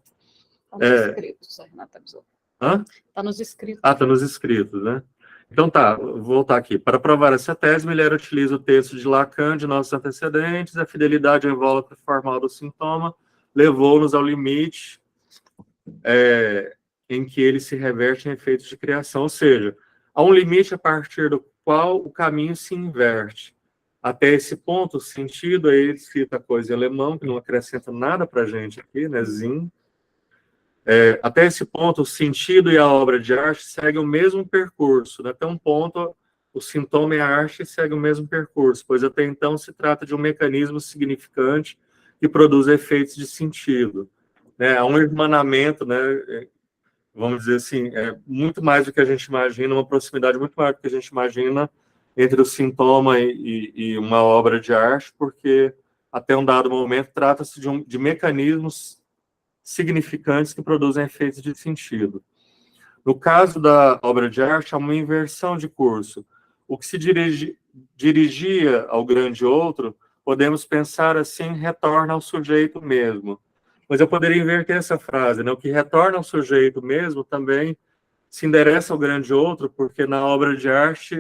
Está nos escritos, a Renata avisou. Hã? Está nos escritos. Ah, está nos escritos, né? Então tá, vou voltar aqui. Para provar essa tese, Miller utiliza o texto de Lacan, de nossos antecedentes, a fidelidade ao invólucro formal do sintoma levou-nos ao limite em que ele se reverte em efeitos de criação, ou seja, há um limite a partir do qual o caminho se inverte. Até esse ponto, o sentido, aí ele cita a coisa em alemão, que não acrescenta nada para a gente aqui, né, Sinn. Até esse ponto, o sentido e a obra de arte seguem o mesmo percurso, né? Até um ponto, o sintoma e a arte seguem o mesmo percurso, pois até então se trata de um mecanismo significante que produz efeitos de sentido, né? Há um irmanamento, né? Vamos dizer assim, muito mais do que a gente imagina, uma proximidade muito maior do que a gente imagina entre o sintoma e uma obra de arte, porque até um dado momento trata-se de mecanismos significantes que produzem efeitos de sentido. No caso da obra de arte, há uma inversão de curso. O que se dirigia ao grande outro, podemos pensar assim, retorna ao sujeito mesmo. Mas eu poderia inverter essa frase, né? O que retorna ao sujeito mesmo também se endereça ao grande outro, porque na obra de arte,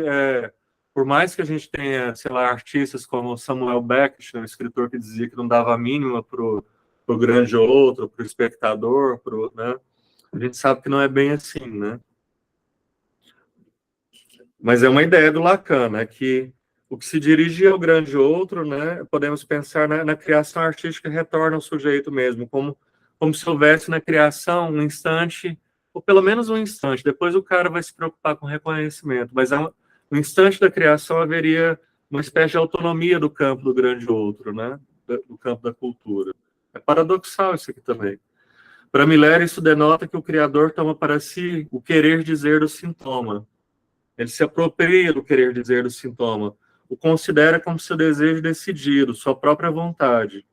por mais que a gente tenha, sei lá, artistas como Samuel Beckett, um escritor que dizia que não dava a mínima para o grande outro, para o espectador, né? A gente sabe que não é bem assim, né? Mas é uma ideia do Lacan, né? Que o que se dirige ao grande outro, né? Podemos pensar na criação artística retorna ao sujeito mesmo, como se houvesse na criação um instante, ou pelo menos um instante. Depois o cara vai se preocupar com reconhecimento, mas no instante da criação haveria uma espécie de autonomia do campo do grande outro, né? Do campo da cultura. É paradoxal isso aqui também. Para Miller, isso denota que o criador toma para si o querer dizer do sintoma. Ele se apropria do querer dizer do sintoma, o considera como seu desejo decidido, sua própria vontade.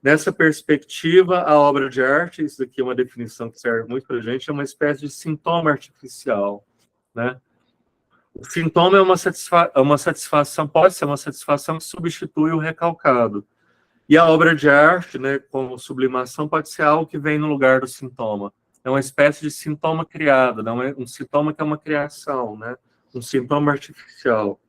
Nessa perspectiva, a obra de arte, isso aqui é uma definição que serve muito para a gente, é uma espécie de sintoma artificial, né? O sintoma é uma satisfação, pode ser uma satisfação que substitui o recalcado. E a obra de arte, né, como sublimação, pode ser algo que vem no lugar do sintoma. É uma espécie de sintoma criado, não é um sintoma que é uma criação, né? Um sintoma artificial.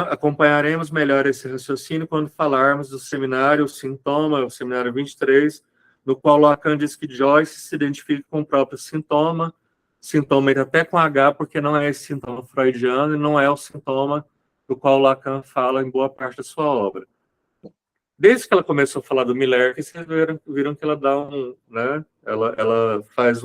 Acompanharemos melhor esse raciocínio quando falarmos do seminário o Sintoma, o seminário 23, no qual Lacan diz que Joyce se identifica com o próprio sintoma até com H, porque não é esse sintoma freudiano e não é o sintoma do qual Lacan fala em boa parte da sua obra. Desde que ela começou a falar do Miller, que vocês viram que ela dá né? Ela faz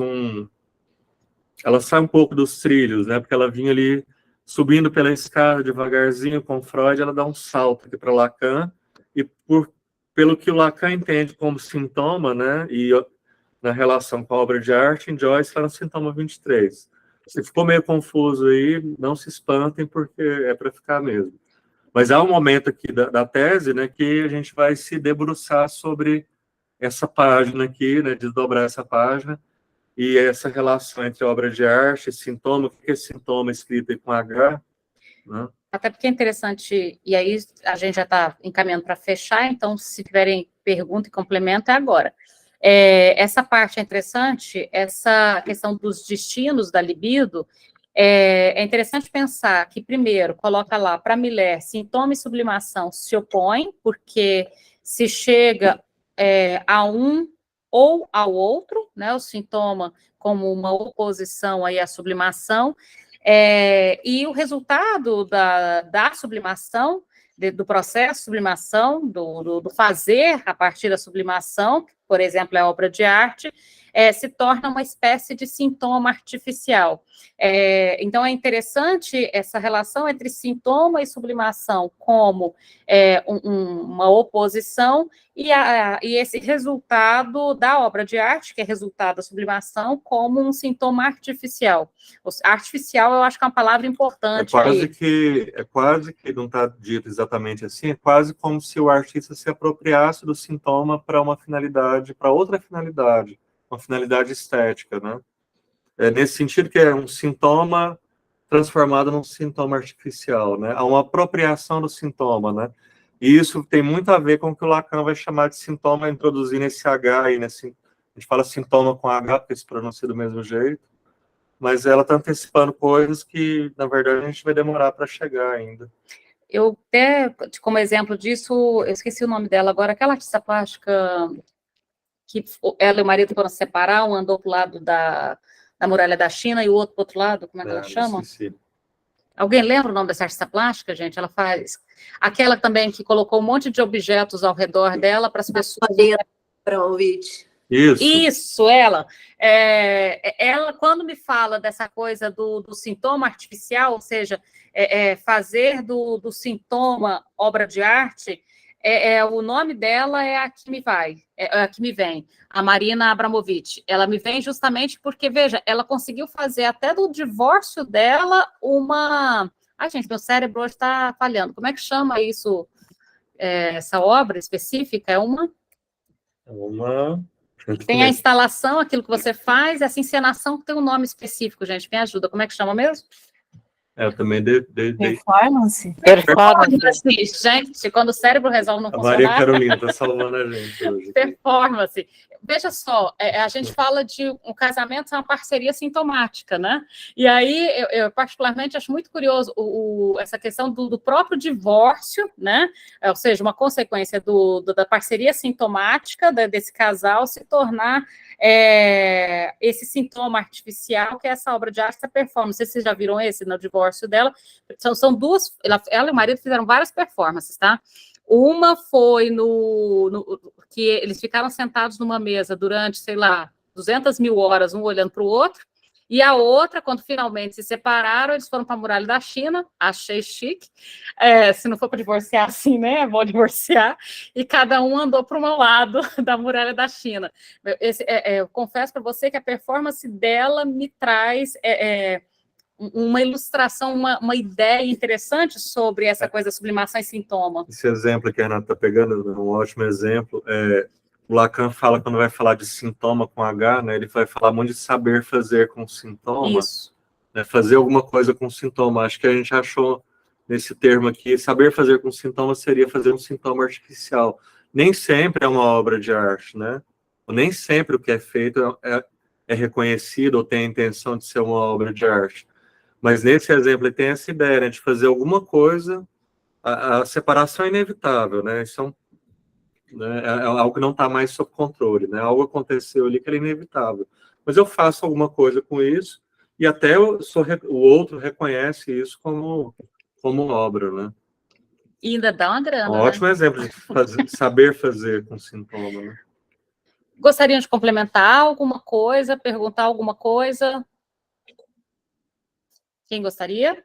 ela sai um pouco dos trilhos, né? Porque ela vinha ali subindo pela escada devagarzinho com Freud, ela dá um salto aqui para Lacan, e pelo que o Lacan entende como sintoma, né? E na relação com a obra de arte, em Joyce está no sintoma 23. Se ficou meio confuso aí, não se espantem, porque é para ficar mesmo. Mas há um momento aqui da tese, né, que a gente vai se debruçar sobre essa página aqui, né, desdobrar essa página, e essa relação entre obra de arte e sintoma, o que é sintoma escrito aí com H, né? até porque é interessante, e aí a gente já está encaminhando para fechar, então, se tiverem pergunta e complemento, é agora. Essa parte é interessante, essa questão dos destinos da libido, é interessante pensar que, primeiro, coloca lá, para a mulher, sintoma e sublimação se opõem, porque se chega a um ou ao outro, né, o sintoma como uma oposição aí à sublimação, e o resultado da sublimação, do processo de sublimação, do fazer a partir da sublimação, por exemplo, a obra de arte, se torna uma espécie de sintoma artificial. Então, é interessante essa relação entre sintoma e sublimação como uma oposição e esse resultado da obra de arte, que é resultado da sublimação, como um sintoma artificial. Artificial, eu acho que é uma palavra importante. É quase que não está dito exatamente assim, é quase como se o artista se apropriasse do sintoma para uma finalidade, para outra finalidade, uma finalidade estética, né? Nesse sentido que é um sintoma transformado num sintoma artificial, né? Há uma apropriação do sintoma, né? E isso tem muito a ver com o que o Lacan vai chamar de sintoma, introduzindo esse H aí, né? A gente fala sintoma com H, porque se pronuncia do mesmo jeito, mas ela está antecipando coisas que, na verdade, a gente vai demorar para chegar ainda. Eu até, como exemplo disso, eu esqueci o nome dela agora, aquela artista plástica que ela e o marido foram separar, um andou para o lado da muralha da China e o outro para o outro lado, como é que ela chama? Esqueci. Alguém lembra o nome dessa artista plástica, gente? Ela faz aquela também que colocou um monte de objetos ao redor dela para as pessoas... Abramovich. Isso, ela. Ela, quando me fala dessa coisa do sintoma artificial, ou seja, fazer do sintoma obra de arte, o nome dela é a que me vem, a Marina Abramovic. Ela me vem justamente porque, veja, ela conseguiu fazer até do divórcio dela uma... Ai, gente, meu cérebro hoje está falhando. Como é que chama isso, essa obra específica? Tem a instalação, aquilo que você faz, essa encenação que tem um nome específico, gente. Me ajuda. Como é que chama mesmo? Eu também Performance. Gente, quando o cérebro resolve não funcionar... A Maria Carolina está salvando a gente hoje. Performance. Veja só, a gente fala de um casamento, é uma parceria sintomática, né? E aí, eu particularmente acho muito curioso essa questão do próprio divórcio, né? Ou seja, uma consequência da parceria sintomática desse casal se tornar esse sintoma artificial, que é essa obra de arte, essa performance. Não sei se vocês já viram esse no divórcio dela. São duas, ela e o marido fizeram várias performances, tá? Uma foi que eles ficaram sentados numa mesa durante, sei lá, 200 mil horas, um olhando para o outro, e a outra, quando finalmente se separaram, eles foram para a muralha da China, achei chique, se não for para divorciar assim, né, é bom divorciar, e cada um andou para um lado da muralha da China. Eu confesso para você que a performance dela me traz... uma ilustração, uma ideia interessante sobre essa coisa da sublimação e sintoma. Esse exemplo que a Renata está pegando é um ótimo exemplo. O Lacan fala, quando vai falar de sintoma com H, né, ele vai falar muito de saber fazer com sintoma. Isso. Né, fazer alguma coisa com sintoma. Acho que a gente achou nesse termo aqui, saber fazer com sintoma seria fazer um sintoma artificial. Nem sempre é uma obra de arte, né? Nem sempre o que é feito é reconhecido ou tem a intenção de ser uma obra de arte. Mas nesse exemplo ele tem essa ideia, né, de fazer alguma coisa, a separação é inevitável, né? Isso é algo que não está mais sob controle, né? Algo aconteceu ali que era inevitável. Mas eu faço alguma coisa com isso e até o outro reconhece isso como obra, né? E ainda dá uma grana, ótimo exemplo de saber fazer com sintoma, né? Gostariam de complementar alguma coisa, perguntar alguma coisa? Quem gostaria?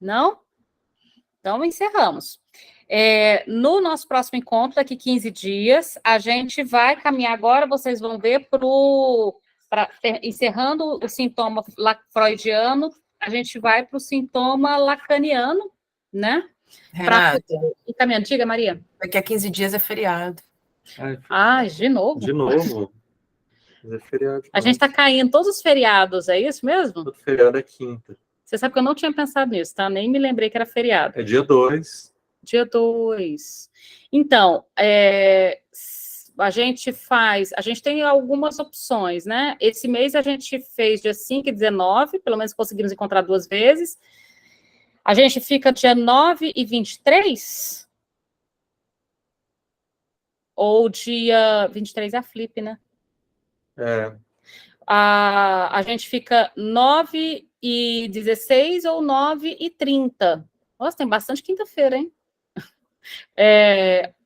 Não? Então, encerramos. No nosso próximo encontro, daqui 15 dias, a gente vai caminhar agora, vocês vão ver, encerrando o sintoma freudiano, a gente vai para o sintoma lacaniano, né? Renata, Encaminhando, diga, Maria. Daqui a 15 dias é feriado. De novo? De novo? É feriado. A gente está caindo todos os feriados, é isso mesmo? Todo feriado é quinta. Você sabe que eu não tinha pensado nisso, tá? Nem me lembrei que era feriado. É dia 2. Dia 2. Então, a gente tem algumas opções, né? Esse mês a gente fez dia 5 e 19, pelo menos conseguimos encontrar 2 vezes. A gente fica dia 9 e 23? Ou dia 23 é a Flip, né? É. A gente fica 9 e 16 ou 9 e 30. Nossa, tem bastante quinta-feira, hein?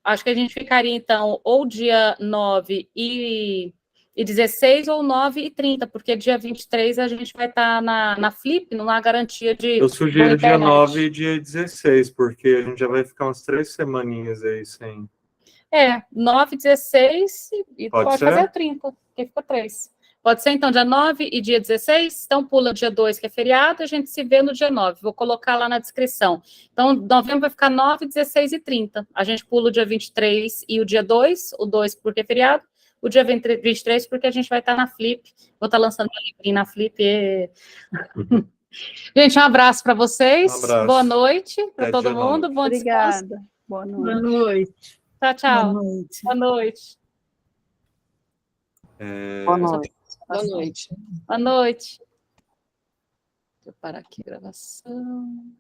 Acho que a gente ficaria, então, ou dia 9 e 16 ou 9 e 30, porque dia 23 a gente vai estar na Flip, não há garantia de Eu boa sugiro dia internet. 9 e dia 16, porque a gente já vai ficar umas 3 semaninhas aí sem. 9, 16 e Pode pode ser? fazer 30, porque fica 3. Pode ser, então, dia 9 e dia 16, então pula dia 2, que é feriado, a gente se vê no dia 9, vou colocar lá na descrição. Então, novembro vai ficar 9, 16 e 30. A gente pula o dia 23 e o dia 2, o 2 porque é feriado, o dia 23 porque a gente vai estar na Flip, vou estar lançando meu livrinho na Flip. Gente, um abraço para vocês, Um abraço. boa noite para Até todo dia mundo, 9. bom descanso. Obrigada. Boa noite. Boa noite. Tchau, tchau. Boa noite. Boa noite. Boa noite. Boa noite. Boa noite. Deixa eu parar aqui a gravação.